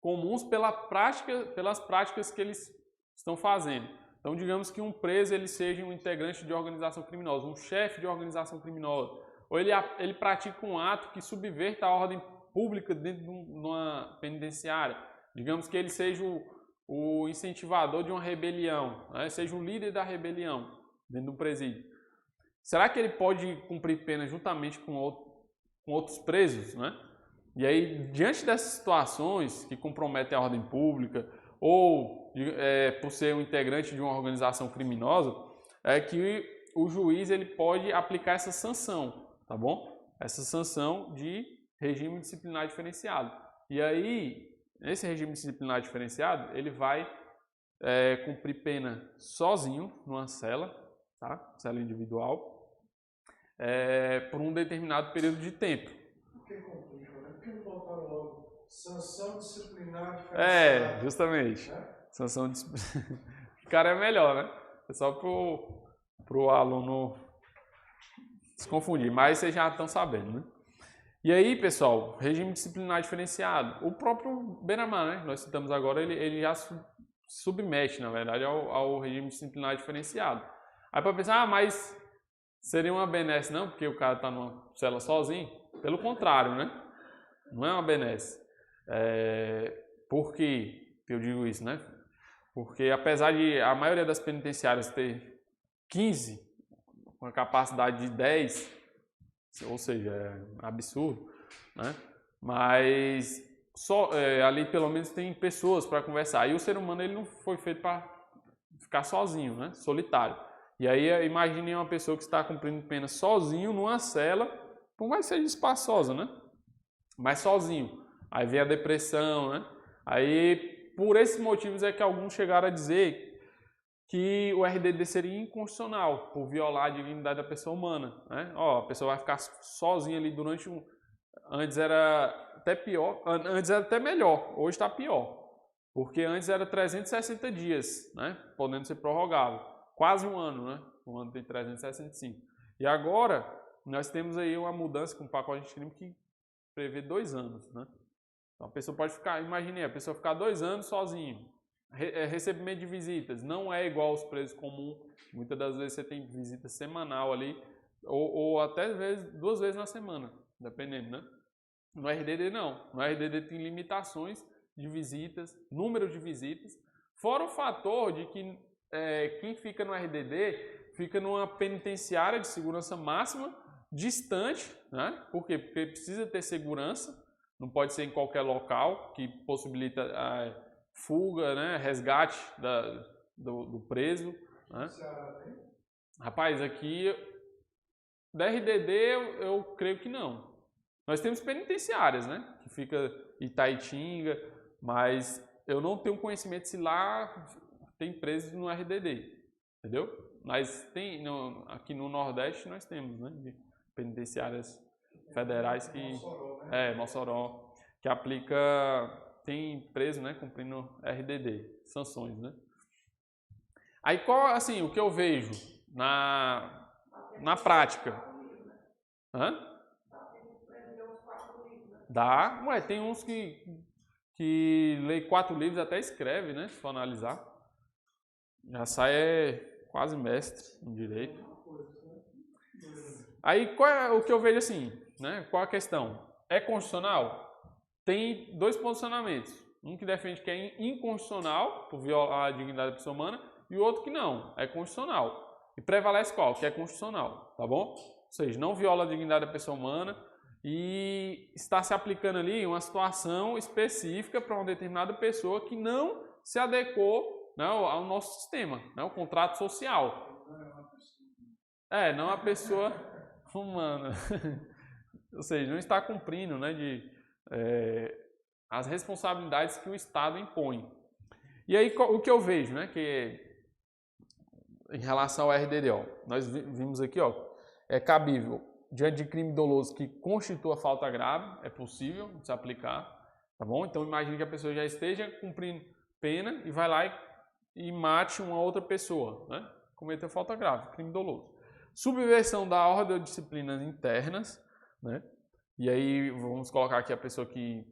comuns pelas práticas que eles estão fazendo. Então, digamos que um preso ele seja um integrante de organização criminosa, um chefe de organização criminosa, ou ele pratica um ato que subverta a ordem pública dentro de uma penitenciária. Digamos que ele seja o incentivador de uma rebelião, né? Seja o líder da rebelião dentro do presídio. Será que ele pode cumprir pena juntamente com outros presos, né? E aí, diante dessas situações que comprometem a ordem pública ou por ser um integrante de uma organização criminosa, é que o juiz ele pode aplicar essa sanção, tá bom? Essa sanção de regime disciplinar diferenciado. E aí, nesse regime disciplinar diferenciado, ele vai cumprir pena sozinho, numa cela, tá? Cela individual, por um determinado período de tempo. Por que complica, né? Por que não botaram logo sanção disciplinar diferenciada? Justamente. Sanção disciplinar. O cara é melhor, né? É só pro aluno se confundir, mas vocês já estão sabendo, né? E aí, pessoal, regime disciplinar diferenciado. O próprio Benamar, né? Nós citamos agora, ele já submete, na verdade, ao regime disciplinar diferenciado. Aí para pensar, mas seria uma benesse, não? Porque o cara está numa cela sozinho. Pelo contrário, né? Não é uma benesse. Por que eu digo isso, né? Porque apesar de a maioria das penitenciárias ter 15, com a capacidade de 10, ou seja, é absurdo, né? Mas ali pelo menos tem pessoas para conversar. E o ser humano ele não foi feito para ficar sozinho, né? Solitário. E aí imagine uma pessoa que está cumprindo pena sozinho numa cela, por mais que seja espaçosa, né? Mas sozinho. Aí vem a depressão, né? Aí por esses motivos é que alguns chegaram a dizer que o RDD seria inconstitucional por violar a dignidade da pessoa humana, né? Ó, a pessoa vai ficar sozinha ali durante Antes era até pior, antes era até melhor, hoje está pior. Porque antes era 360 dias, né? Podendo ser prorrogável. Quase um ano, né? Um ano tem 365. E agora, nós temos aí uma mudança com o pacote de crime que prevê 2 anos, né? Então a pessoa pode ficar, imagine, a pessoa ficar 2 anos sozinho. Recebimento de visitas não é igual aos presos comuns. Muitas das vezes você tem visita semanal ali, ou até 2 vezes na semana, dependendo, né? No RDD não. No RDD tem limitações de visitas, número de visitas, fora o fator de que quem fica no RDD fica numa penitenciária de segurança máxima, distante, né? Por quê? Porque precisa ter segurança, não pode ser em qualquer local que possibilita a fuga, né? Resgate do preso. Né? Rapaz, aqui da RDD eu creio que não. Nós temos penitenciárias, né? Que fica Itaitinga, mas eu não tenho conhecimento se lá tem presos no RDD, entendeu? Mas tem, aqui no Nordeste nós temos, né? De penitenciárias federais que... Mossoró, né? Mossoró, que aplica... Tem preso, né? Cumprindo RDD, sanções, né? Aí, assim, o que eu vejo na prática? Hã? Dá. Ué, tem uns que lê 4 livros até escreve, né? Se for analisar. Já sai quase mestre em direito. Aí, qual é o que eu vejo assim, né? Qual a questão? É constitucional? Tem 2 posicionamentos. Um que defende que é inconstitucional, por violar a dignidade da pessoa humana, e o outro que não, é constitucional. E prevalece qual? Que é constitucional, tá bom? Ou seja, não viola a dignidade da pessoa humana e está se aplicando ali uma situação específica para uma determinada pessoa que não se adequou, né, ao nosso sistema, né, o contrato social. Não a pessoa humana. Ou seja, não está cumprindo, né, as responsabilidades que o Estado impõe. E aí o que eu vejo, né, que em relação ao RDD, nós vimos aqui, é cabível diante de crime doloso que constitua falta grave, é possível se aplicar, tá bom? Então imagine que a pessoa já esteja cumprindo pena e vai lá e mate uma outra pessoa, né? Cometeu falta grave, crime doloso. Subversão da ordem ou disciplinas internas, né? E aí vamos colocar aqui a pessoa que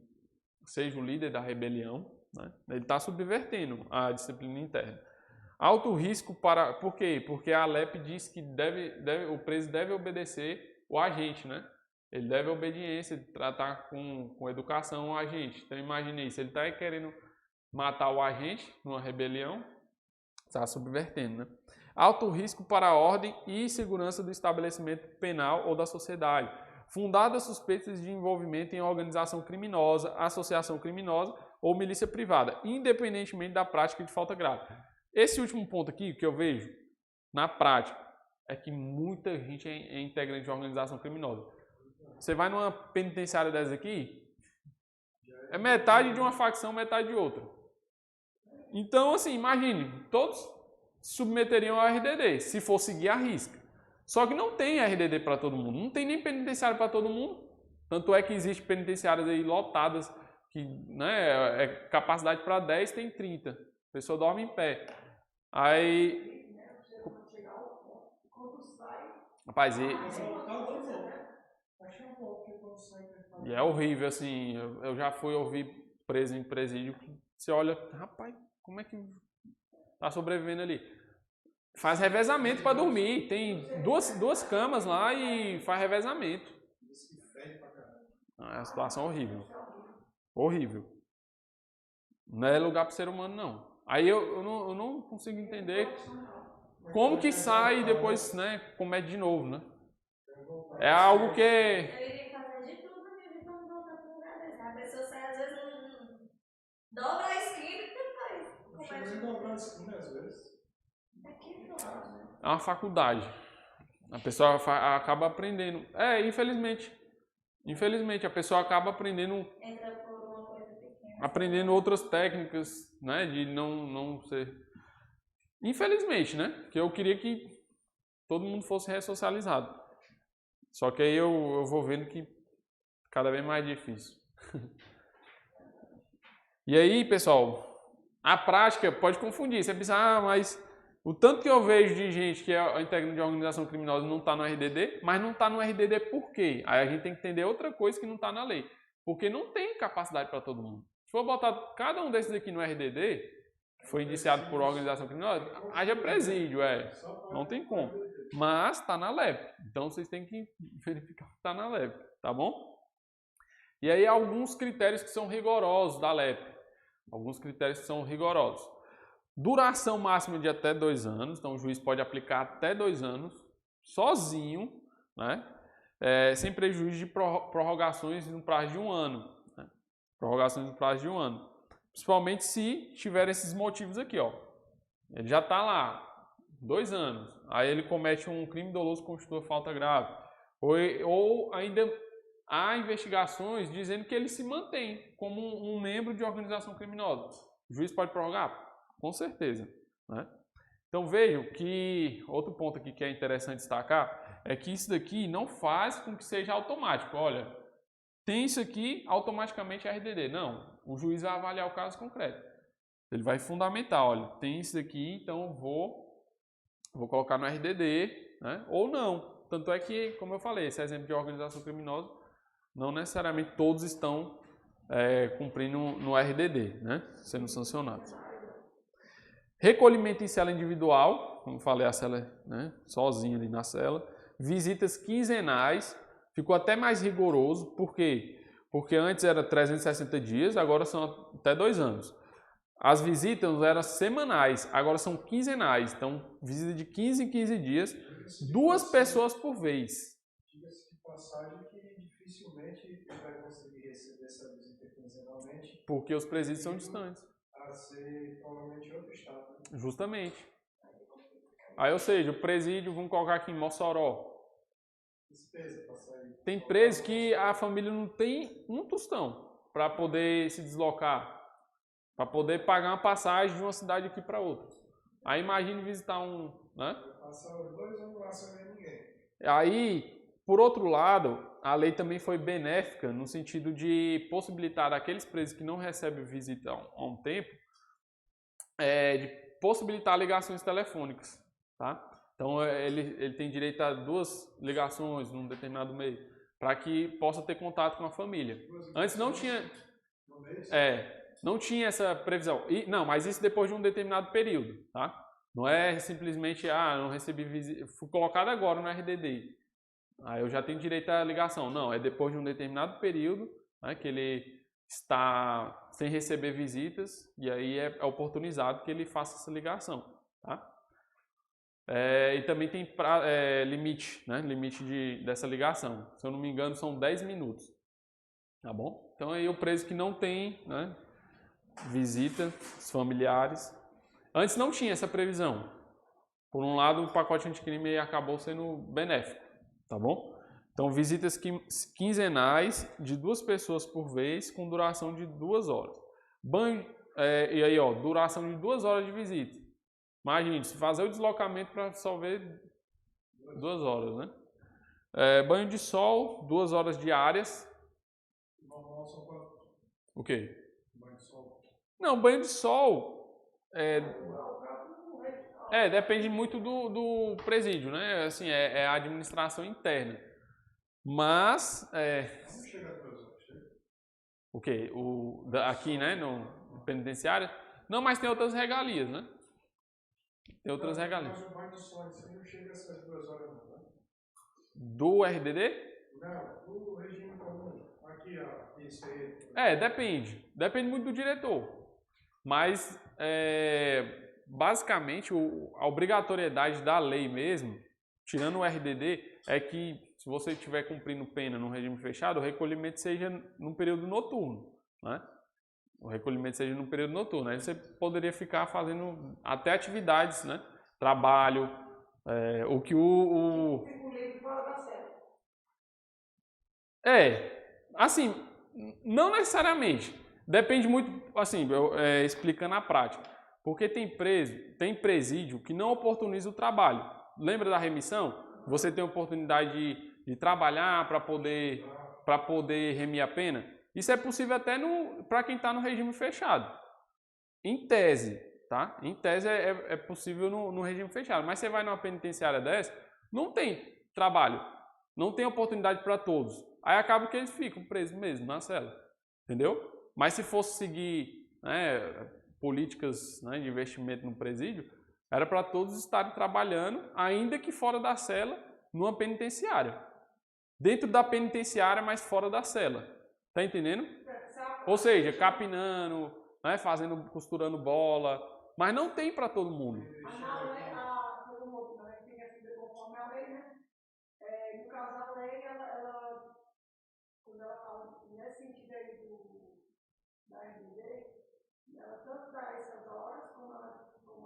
seja o líder da rebelião, né? Ele está subvertendo a disciplina interna. Alto risco para... Por quê? Porque a ALEP diz que o preso deve obedecer o agente, né? Ele deve obediência, tratar com educação o agente. Então imagine isso, ele está querendo matar o agente numa rebelião, está subvertendo, né? Alto risco para a ordem e segurança do estabelecimento penal ou da sociedade. Fundadas suspeitas de envolvimento em organização criminosa, associação criminosa ou milícia privada, independentemente da prática de falta grave. Esse último ponto aqui que eu vejo na prática é que muita gente é integrante de organização criminosa. Você vai numa penitenciária dessas aqui, é metade de uma facção, metade de outra. Então, assim, imagine, todos se submeteriam ao RDD, se for seguir a risca. Só que não tem RDD para todo mundo, não tem nem penitenciário para todo mundo. Tanto é que existem penitenciárias aí lotadas, que, né, é capacidade para 10, tem 30. A pessoa dorme em pé. Aí... Rapaz, e é horrível, assim, eu já fui ouvir preso em presídio, você olha, rapaz, como é que tá sobrevivendo ali? Faz revezamento para dormir, tem duas camas lá e faz revezamento. É uma situação horrível. Horrível. Não é lugar para ser humano, não. Aí eu não consigo entender como que sai e depois, né, comete de novo, né? É algo que... Eu iria fazer de tudo na minha vida pra não voltar para um lugar desse. A pessoa sai, às vezes, dobra a esquina e depois Chega a dobrar a esquina às vezes. Aqui fora, né? É uma faculdade. A pessoa acaba aprendendo. Infelizmente, a pessoa acaba aprendendo Entra por uma coisa pequena. aprendendo outras técnicas, né, de não ser... Infelizmente, né, porque eu queria que todo mundo fosse ressocializado. Só que aí eu vou vendo que cada vez mais difícil. E aí, pessoal, a prática pode confundir. Você pensa, mas o tanto que eu vejo de gente que é integrante de organização criminosa não está no RDD, mas não está no RDD por quê? Aí a gente tem que entender outra coisa que não está na lei. Porque não tem capacidade para todo mundo. Se for botar cada um desses aqui no RDD, que foi indiciado por organização criminosa, haja presídio, não tem como. Mas está na LEP. Então vocês têm que verificar que está na LEP, tá bom? E aí alguns critérios que são rigorosos da LEP. Alguns critérios que são rigorosos. Duração máxima de até 2 anos. Então o juiz pode aplicar até 2 anos, sozinho, né? Sem prejuízo de prorrogações no prazo de 1 ano. Né? Prorrogações no prazo de 1 ano. Principalmente se tiver esses motivos aqui, ó. Ele já está lá, 2 anos. Aí ele comete um crime doloso que constitua falta grave. Ou ainda há investigações dizendo que ele se mantém como um membro de organização criminosa. O juiz pode prorrogar? Com certeza. Né? Então vejam que outro ponto aqui que é interessante destacar é que isso daqui não faz com que seja automático. Olha, tem isso aqui, automaticamente é RDD. Não, o juiz vai avaliar o caso concreto. Ele vai fundamentar, olha, tem isso aqui, então vou colocar no RDD, né? Ou não. Tanto é que, como eu falei, esse exemplo de organização criminosa, não necessariamente todos estão cumprindo no RDD, né? Sendo sancionados. Recolhimento em cela individual, como falei, a cela, né? Sozinho ali na cela. Visitas quinzenais, ficou até mais rigoroso, por quê? Porque antes era 360 dias, agora são até 2 anos. As visitas eram semanais, agora são quinzenais. Então, visita de 15 em 15 dias, 2 pessoas por vez. Diga-se de passagem que dificilmente vai conseguir receber essa visita quinzenalmente. Porque os presídios são distantes. A ser provavelmente outro estado. Né? Justamente. Aí, ou seja, o presídio, vamos colocar aqui em Mossoró. Despesa para sair. Tem preso que a família não tem um tostão para poder se deslocar, para poder pagar uma passagem de uma cidade aqui para outra. Aí imagine visitar um, né? Passar os 2 anos lá sem ver ninguém. Aí, por outro lado, a lei também foi benéfica no sentido de possibilitar aqueles presos que não recebem visita há um tempo, de possibilitar ligações telefônicas, tá? Então ele tem direito a 2 ligações num determinado mês, para que possa ter contato com a família. Antes não tinha, não tinha essa previsão. Não, mas isso depois de um determinado período, tá? Não é simplesmente, não recebi visita, fui colocado agora no RDD. Aí eu já tenho direito à ligação. Não, é depois de um determinado período, né, que ele está sem receber visitas e aí é oportunizado que ele faça essa ligação, tá? E também tem limite, né, dessa ligação. Se eu não me engano, são 10 minutos, tá bom? Então aí o preso que não tem, né, visita, os familiares. Antes não tinha essa previsão. Por um lado, o pacote anticrime acabou sendo benéfico. Tá bom? Então, visitas quinzenais de 2 pessoas por vez com duração de 2 horas. E aí, ó, duração de 2 horas de visita. Imagine, se fazer o deslocamento para só ver 2 horas, né? Banho de sol, 2 horas diárias. O quê? Banho de sol. Não, banho de sol depende muito do presídio, né? Assim, é a administração interna. Mas, Não chega a 2 horas. o quê? Aqui, né, no penitenciário? Não, mas tem outras regalias, né? Tem outras regalias. Mas o banho de sol não chega a essas 2 horas não, né? Do RDD? Não, do regime comum. Aqui aqui, ó, isso aí. Depende. Depende muito do diretor. Mas, basicamente, a obrigatoriedade da lei mesmo, tirando o RDD, é que se você estiver cumprindo pena no regime fechado, o recolhimento seja no período noturno, né? O recolhimento seja no período noturno. Aí você poderia ficar fazendo até atividades, né? Trabalho, o que o... Fico livre fora da cela. Assim, não necessariamente. Depende muito, assim, explicando a prática. Porque tem presídio que não oportuniza o trabalho. Lembra da remissão? Você tem a oportunidade de trabalhar para poder remir a pena. Isso é possível até para quem está no regime fechado. Em tese, tá? Em tese é possível no regime fechado. Mas você vai numa penitenciária dessa, não tem trabalho. Não tem oportunidade para todos. Aí acaba que eles ficam presos mesmo na cela. Entendeu? Mas se fosse seguir, né, políticas, né, de investimento no presídio, era para todos estarem trabalhando, ainda que fora da cela, numa penitenciária. Dentro da penitenciária, mas fora da cela. Tá entendendo? Ou seja, capinando, né, costurando bola, mas não tem para todo mundo. Todo mundo, né, tem que ser conforme a lei, né? No caso, a lei, ela quando ela fala nesse sentido aí da RDD, ela tanto dá essas horas, como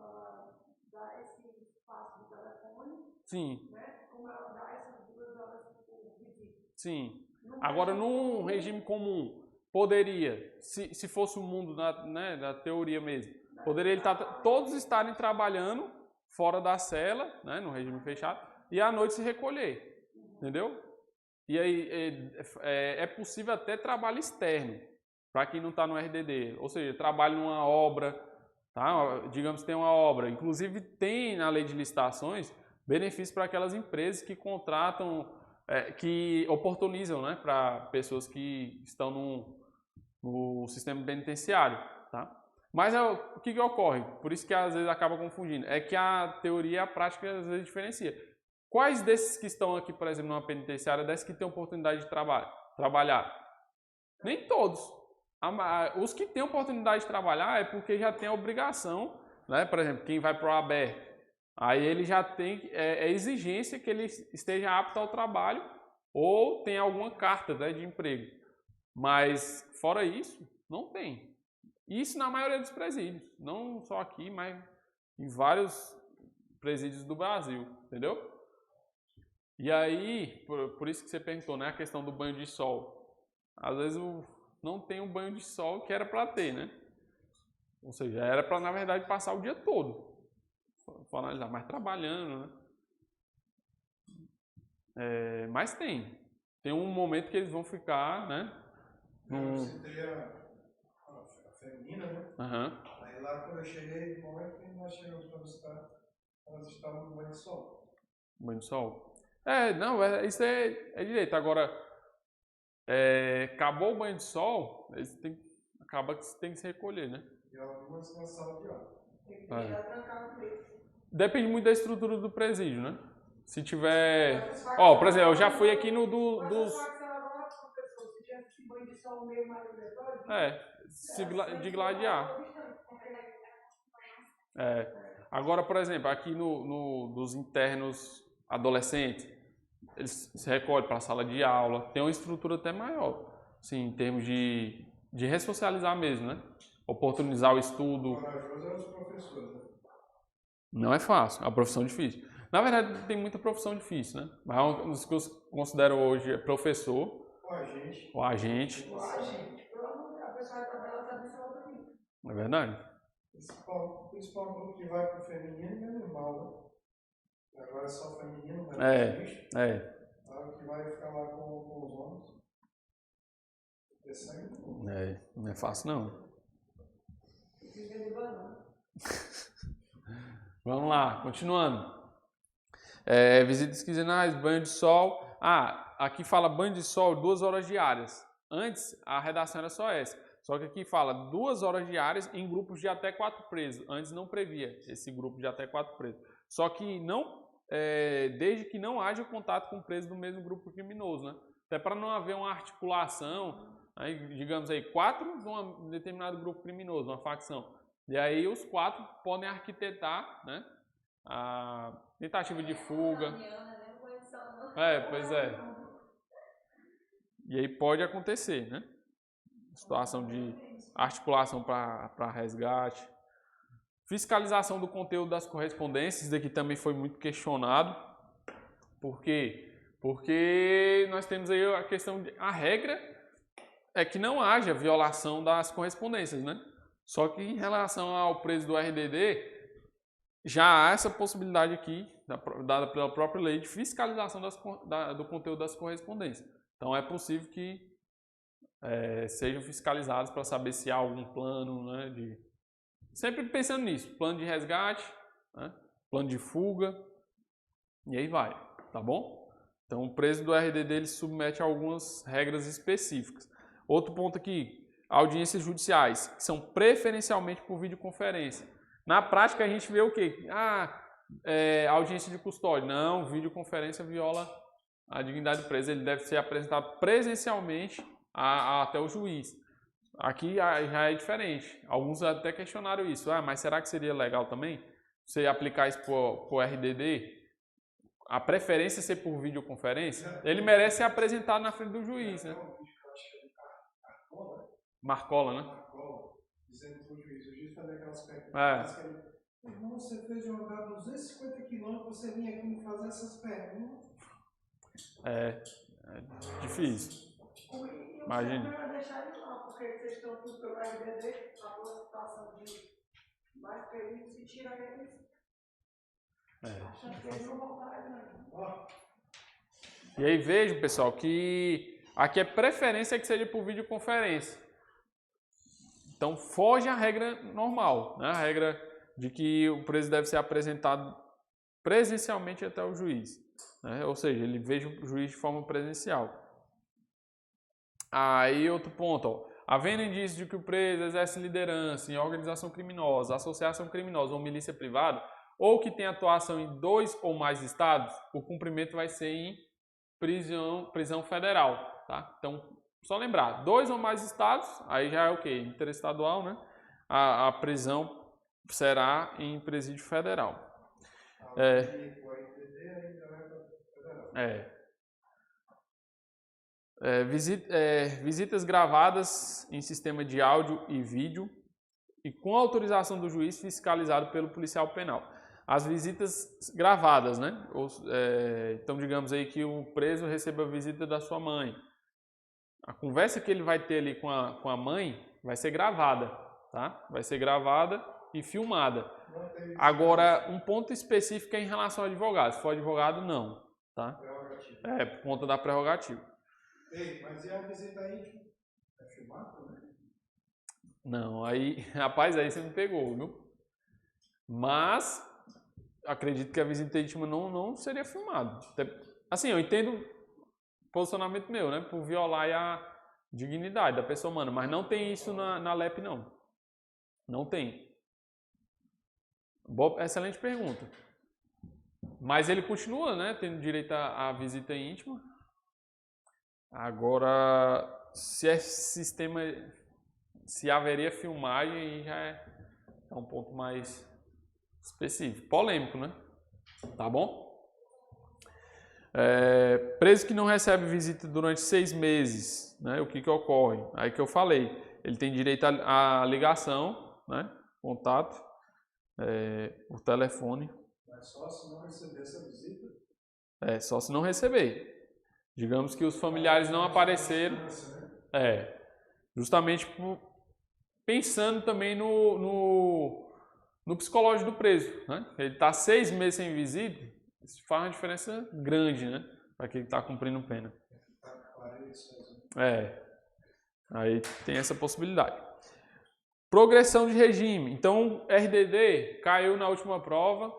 ela dá esse espaço do telefone, Sim. né? Como ela dá essas 2 horas por visita. Sim. Agora, num regime comum, poderia, se fosse o mundo da teoria mesmo, poderia todos estarem trabalhando fora da cela, né, no regime fechado, e à noite se recolher. Entendeu? E aí é possível até trabalho externo, para quem não está no RDD. Ou seja, trabalho numa obra, tá? Digamos que tem uma obra. Inclusive, tem na lei de licitações benefícios para aquelas empresas que contratam, que oportunizam, né, para pessoas que estão no sistema penitenciário. Tá? Mas o que ocorre? Por isso que às vezes acaba confundindo. É que a teoria e a prática às vezes diferencia. Quais desses que estão aqui, por exemplo, numa penitenciária, desses que têm oportunidade de trabalhar? Nem todos. Os que têm oportunidade de trabalhar é porque já tem a obrigação, né? Por exemplo, quem vai para o aberto, aí ele já tem exigência que ele esteja apto ao trabalho ou tem alguma carta, né, de emprego. Mas, fora isso, não tem. Isso na maioria dos presídios. Não só aqui, mas em vários presídios do Brasil. Entendeu? E aí, por isso que você perguntou, né, a questão do banho de sol. Às vezes não tem um banho de sol que era para ter, né? Ou seja, era para, na verdade, passar o dia todo. For analisar, mas trabalhando, né? Mas tem. Tem um momento que eles vão ficar, né? Eu citei a feminina, né? Uhum. Aí lá quando eu cheguei, no momento que nós chegamos para visitar, elas estavam no banho de sol. Banho de sol? Não, isso é direito. Agora, acabou o banho de sol, acaba que você tem que se recolher, né? E algumas na sala de aula. Tem que deixar trancado mesmo. Depende muito da estrutura do presídio, né? Se tiver... Ó, por exemplo, eu já fui aqui no dos... Se tiver esse banho de sol meio mais obrigatório, de gladiar. Agora, por exemplo, aqui dos internos adolescentes, eles se recolhem para a sala de aula, tem uma estrutura até maior, assim, em termos de ressocializar mesmo, né? Oportunizar o estudo. Corajoso eram os professores, né? Não é fácil, é uma profissão difícil. Na verdade, tem muita profissão difícil, né? Mas um dos que eu considero hoje é professor, o agente. pelo amor de Deus, a pessoa vai trabalhar, sabe essa outra vida. É verdade? O principal grupo que vai para o feminino é normal, né? Agora é só feminino, né? O que vai ficar lá com os homens. Não é fácil, não. Vamos lá, continuando. Visitas quinzenais, banho de sol. Aqui fala banho de sol 2 horas diárias. Antes, a redação era só essa. Só que aqui fala 2 horas diárias em grupos de até 4 presos. Antes não previa esse grupo de até 4 presos. Só que não, desde que não haja contato com preso do mesmo grupo criminoso, né? Até para não haver uma articulação aí, digamos aí, 4 de um determinado grupo criminoso, uma facção. E aí os 4 podem arquitetar, né, a tentativa de fuga. Pois é. E aí pode acontecer, né? Situação de articulação para resgate. Fiscalização do conteúdo das correspondências, isso daqui também foi muito questionado. Por quê? Porque nós temos aí a questão de... A regra é que não haja violação das correspondências, né? Só que em relação ao preso do RDD, já há essa possibilidade aqui, dada pela própria lei, de fiscalização do conteúdo das correspondências. Então é possível que sejam fiscalizados para saber se há algum plano, né, sempre pensando nisso, plano de resgate, né, plano de fuga, e aí vai, tá bom? Então o preso do RDD ele se submete a algumas regras específicas. Outro ponto aqui, audiências judiciais, que são preferencialmente por videoconferência. Na prática a gente vê o quê? Audiência de custódia. Não, videoconferência viola a dignidade do preso, ele deve ser apresentado presencialmente até o juiz. Aqui já é diferente. Alguns até questionaram isso. Mas será que seria legal também você aplicar isso para o RDD? A preferência ser por videoconferência? Ele merece ser apresentado na frente do juiz, né? Marcola, né? Marcola, dizendo para o juiz fazia aquelas perguntas. Irmão, você fez de andar 250 quilômetros, você vinha aqui me fazer essas perguntas. É difícil. Imagina. Eu deixar ele lá, porque vocês estão tudo pelo RDD, a boa situação de mais peritos e tira eles. Achando que eles vão voltar, não. E aí vejam, pessoal, que aqui é preferência que seja por videoconferência. Então foge a regra normal, né? A regra de que o preso deve ser apresentado presencialmente até o juiz, né? Ou seja, ele veja o juiz de forma presencial. Aí outro ponto, ó. Havendo indícios de que o preso exerce liderança em organização criminosa, associação criminosa ou milícia privada, ou que tem atuação em 2 ou mais estados, o cumprimento vai ser em prisão federal, tá? Então, só lembrar, 2 ou mais estados, aí já é o quê? Interestadual, né? A prisão será em presídio federal. Visitas gravadas em sistema de áudio e vídeo e com autorização do juiz fiscalizado pelo policial penal. As visitas gravadas, né? Então, digamos aí que o preso receba a visita da sua mãe. A conversa que ele vai ter ali com a mãe vai ser gravada, tá? Vai ser gravada e filmada. Agora, um ponto específico é em relação ao advogado. Se for advogado, não, tá? Por conta da prerrogativa. Ei, mas e a visita íntima? É filmado, né? Não, aí, rapaz, aí você me pegou, viu? Mas, acredito que a visita íntima não seria filmado. Assim, eu entendo o posicionamento meu, né? Por violar a dignidade da pessoa humana, mas não tem isso na LEP, não. Não tem. Excelente pergunta. Mas ele continua, né? Tendo direito à visita íntima. Agora, se haveria filmagem, aí já é um ponto mais específico, polêmico, né? Tá bom? Preso que não recebe visita durante 6 meses, né? O que ocorre? Aí que eu falei, ele tem direito à ligação, né? Contato, por telefone. Mas só se não receber essa visita? Só se não receber. Digamos que os familiares não apareceram. Justamente pensando também no psicológico do preso, né? Ele está 6 meses sem visita, isso faz uma diferença grande, né? Para quem está cumprindo pena. Aí tem essa possibilidade. Progressão de regime. Então, RDD caiu na última prova.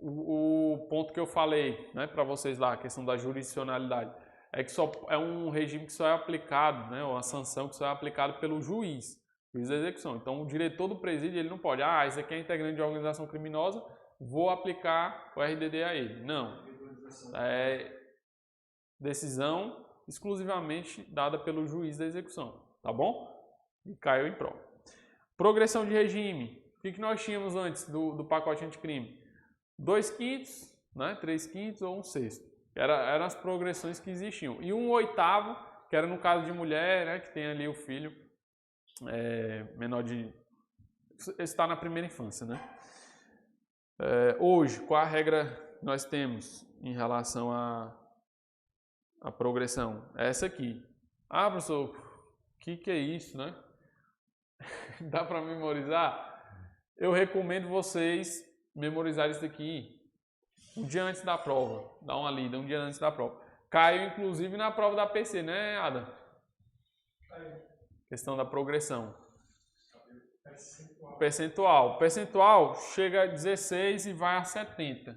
O ponto que eu falei, né, para vocês lá, a questão da jurisdicionalidade, é que só é um regime que só é aplicado, né, uma sanção que só é aplicada pelo juiz da execução. Então, o diretor do presídio ele não pode, esse aqui é integrante de organização criminosa, vou aplicar o RDD a ele. Não. É decisão exclusivamente dada pelo juiz da execução, tá bom? E caiu em prova. Progressão de regime. O que nós tínhamos antes do pacote anticrime? 2/5, né? 3/5 ou 1/6. Eram as progressões que existiam. E 1/8, que era no caso de mulher, né? Que tem ali o filho menor de... está na primeira infância, né? Hoje, qual a regra que nós temos em relação à progressão? É essa aqui. Ah, professor, o que é isso, né? Dá para memorizar? Eu recomendo vocês memorizarem isso aqui um dia antes da prova. Dá uma lida um dia antes da prova. Caiu, inclusive, na prova da PC, né, Adam? Questão da progressão. Percentual. Percentual chega a 16 e vai a 70.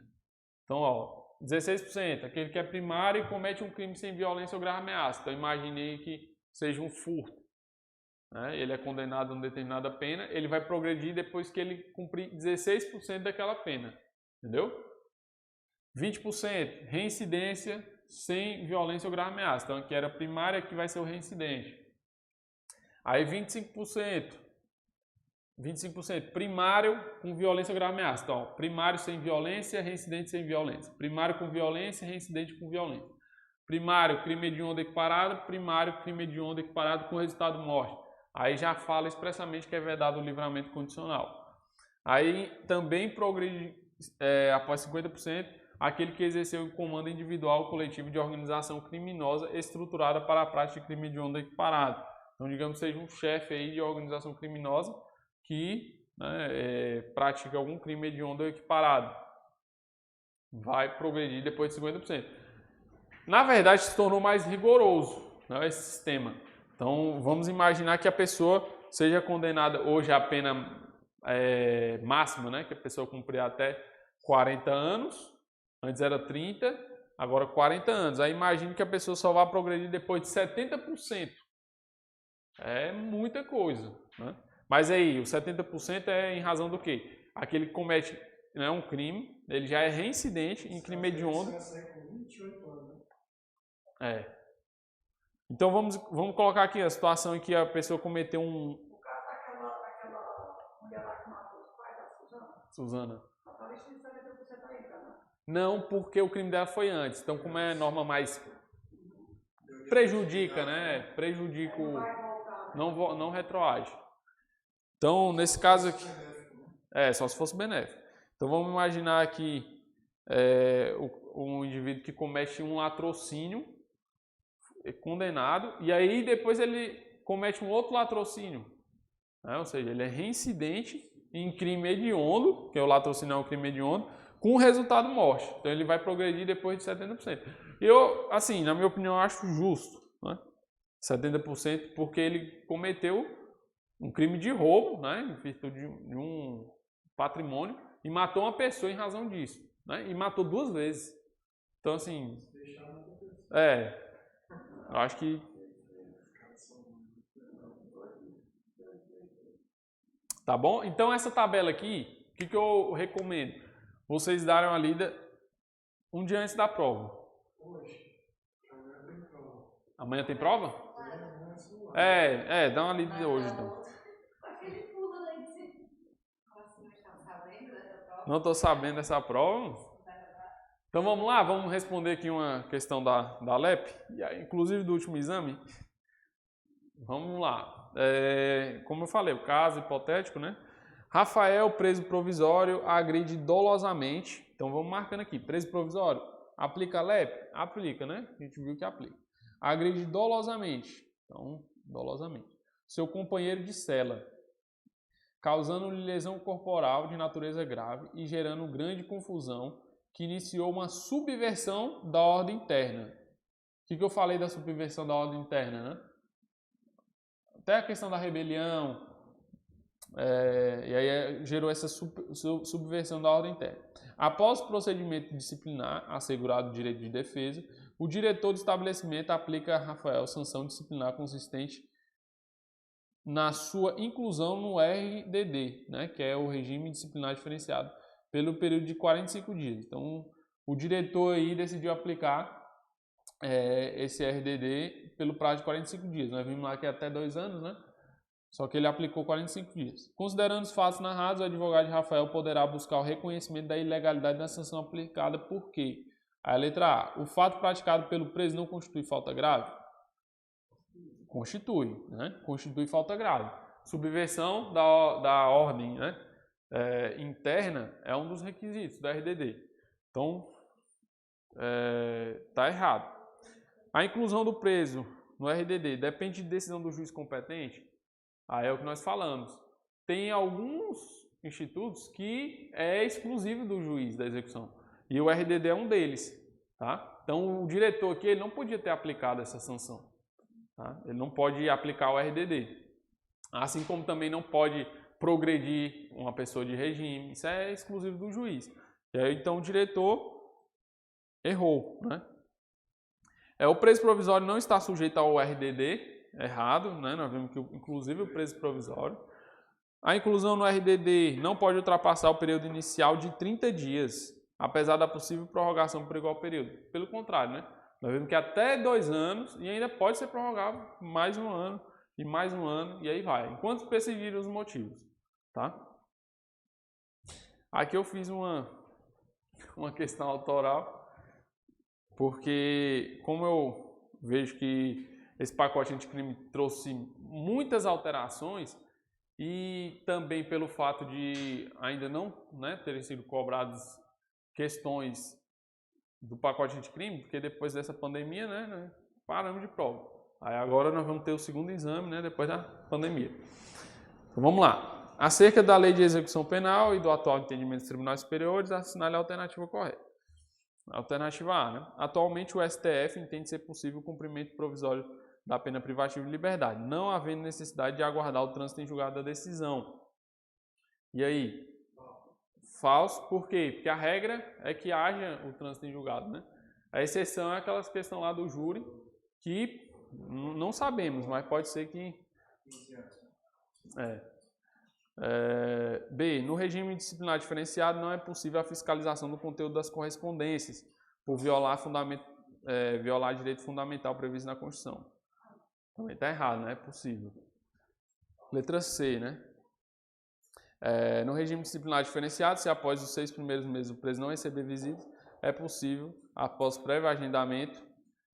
Então, ó, 16%. Aquele que é primário e comete um crime sem violência ou grave ameaça. Então, imaginei que seja um furto. Ele é condenado a uma determinada pena, ele vai progredir depois que ele cumprir 16% daquela pena, entendeu? 20%, reincidência sem violência ou grave ameaça. Então aqui era primária, aqui vai ser o reincidente. Aí 25%, primário com violência ou grave ameaça. Então, primário sem violência, reincidente sem violência. Primário com violência, reincidente com violência. Primário, crime hediondo equiparado, primário, crime hediondo equiparado com resultado morte. Aí já fala expressamente que é vedado o livramento condicional. Aí também progride após 50% aquele que exerceu o comando individual ou coletivo de organização criminosa estruturada para a prática de crime hediondo equiparado. Então, digamos que seja um chefe aí de organização criminosa que pratica algum crime hediondo equiparado. Vai progredir depois de 50%. Na verdade, se tornou mais rigoroso, né, esse sistema. Então, vamos imaginar que a pessoa seja condenada hoje à pena máxima, né? Que a pessoa cumprir até 40 anos, antes era 30, agora 40 anos. Aí imagine que a pessoa só vai progredir depois de 70%. É muita coisa, né? Mas aí, o 70% é em razão do quê? Aquele que comete um crime, ele já é reincidente em crime hediondo. Então vamos colocar aqui a situação em que a pessoa cometeu um... O caso daquela mulher lá que matou os pais da Suzana. Ela está vestindo 70% ainda, né? Não, porque o crime dela foi antes. Então, como é norma mais... prejudica, né? Prejudica o... não retroage. Então, nesse caso aqui... só se fosse benéfico. Então, vamos imaginar aqui um indivíduo que comete um latrocínio condenado, e aí depois ele comete um outro latrocínio, né? Ou seja, ele é reincidente em crime hediondo, que o latrocínio é um crime hediondo, com resultado morte. Então ele vai progredir depois de 70%. Eu, assim, na minha opinião, acho justo, né? 70%, porque ele cometeu um crime de roubo, né? Em virtude de um patrimônio, e matou uma pessoa em razão disso, né? E matou 2 vezes. Então, assim, eu acho que... Tá bom? Então, essa tabela aqui, o que eu recomendo? Vocês darem uma lida um dia antes da prova. Amanhã tem prova? Dá uma lida hoje, então. Não estou sabendo dessa prova. Então vamos lá, vamos responder aqui uma questão da LEP, inclusive do último exame. Vamos lá. Como eu falei, o caso hipotético, né? Rafael, preso provisório, agride dolosamente. Então vamos marcando aqui, preso provisório. Aplica a LEP? Aplica, né? A gente viu que aplica. Agride dolosamente. Então, dolosamente. Seu companheiro de cela, causando-lhe lesão corporal de natureza grave e gerando grande confusão, que iniciou uma subversão da ordem interna. O que eu falei da subversão da ordem interna, né? Até a questão da rebelião, e aí gerou essa subversão da ordem interna. Após o procedimento disciplinar, assegurado o direito de defesa, o diretor do estabelecimento aplica a Rafael sanção disciplinar consistente na sua inclusão no RDD, né, que é o regime disciplinar diferenciado, pelo período de 45 dias. Então, o diretor aí decidiu aplicar esse RDD pelo prazo de 45 dias. Nós vimos lá que é até 2 anos, né? Só que ele aplicou 45 dias. Considerando os fatos narrados, o advogado de Rafael poderá buscar o reconhecimento da ilegalidade da sanção aplicada. Por quê? Aí a letra A. O fato praticado pelo preso não constitui falta grave? Constitui, né? Constitui falta grave. Subversão da ordem, né? Interna é um dos requisitos da RDD. Então, está errado. A inclusão do preso no RDD depende de decisão do juiz competente? Aí é o que nós falamos. Tem alguns institutos que é exclusivo do juiz da execução. E o RDD é um deles. Tá? Então, o diretor aqui ele não podia ter aplicado essa sanção. Tá? Ele não pode aplicar o RDD. Assim como também não pode progredir uma pessoa de regime. Isso é exclusivo do juiz. E aí, então, o diretor errou. Né? O preso provisório não está sujeito ao RDD. Errado, né? Nós vimos que inclusive o preso provisório. A inclusão no RDD não pode ultrapassar o período inicial de 30 dias, apesar da possível prorrogação por igual período. Pelo contrário, né? Nós vimos que até 2 anos e ainda pode ser prorrogado mais 1 ano e mais 1 ano e aí vai, enquanto persistirem os motivos, tá? Aqui eu fiz uma questão autoral, porque como eu vejo que esse pacote anticrime trouxe muitas alterações e também pelo fato de ainda não terem sido cobradas questões do pacote anticrime, porque depois dessa pandemia, paramos de prova. Aí agora nós vamos ter o segundo exame, depois da pandemia. Então vamos lá. Acerca da lei de execução penal e do atual entendimento dos tribunais superiores, assinale a alternativa correta. Alternativa A, Atualmente o STF entende ser possível o cumprimento provisório da pena privativa de liberdade, não havendo necessidade de aguardar o trânsito em julgado da decisão. E aí? Falso, por quê? Porque a regra é que haja o trânsito em julgado, A exceção é aquelas questões lá do júri, que não sabemos, mas pode ser que... B. No regime disciplinar diferenciado não é possível a fiscalização do conteúdo das correspondências, por violar direito fundamental previsto na Constituição. Também está errado, não é possível. Letra C, no regime disciplinar diferenciado, se após os 6 primeiros meses o preso não receber visitas, é possível, após prévio agendamento,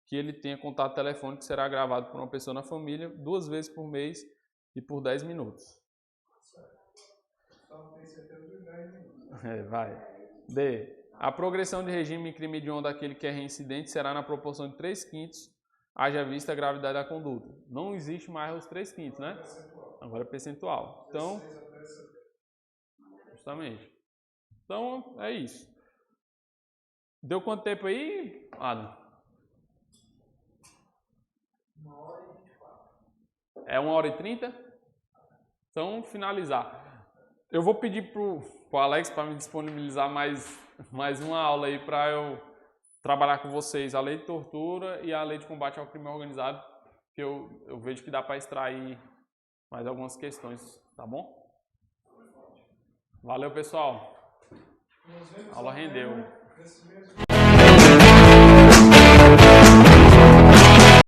que ele tenha contato telefônico que será gravado por uma pessoa na família 2 vezes por mês e por 10 minutos. Vai. D. A progressão de regime em crime hediondo daquele que é reincidente será na proporção de 3/5, haja vista a gravidade da conduta. Não existe mais os 3/5, Agora é percentual. Então, justamente. Então, é isso. Deu quanto tempo aí, Adam? 1h24. É 1h30? Então, finalizar. Eu vou pedir pro Alex para me disponibilizar mais uma aula aí para eu trabalhar com vocês a lei de tortura e a lei de combate ao crime organizado, que eu vejo que dá para extrair mais algumas questões, tá bom? Valeu, pessoal. A aula rendeu.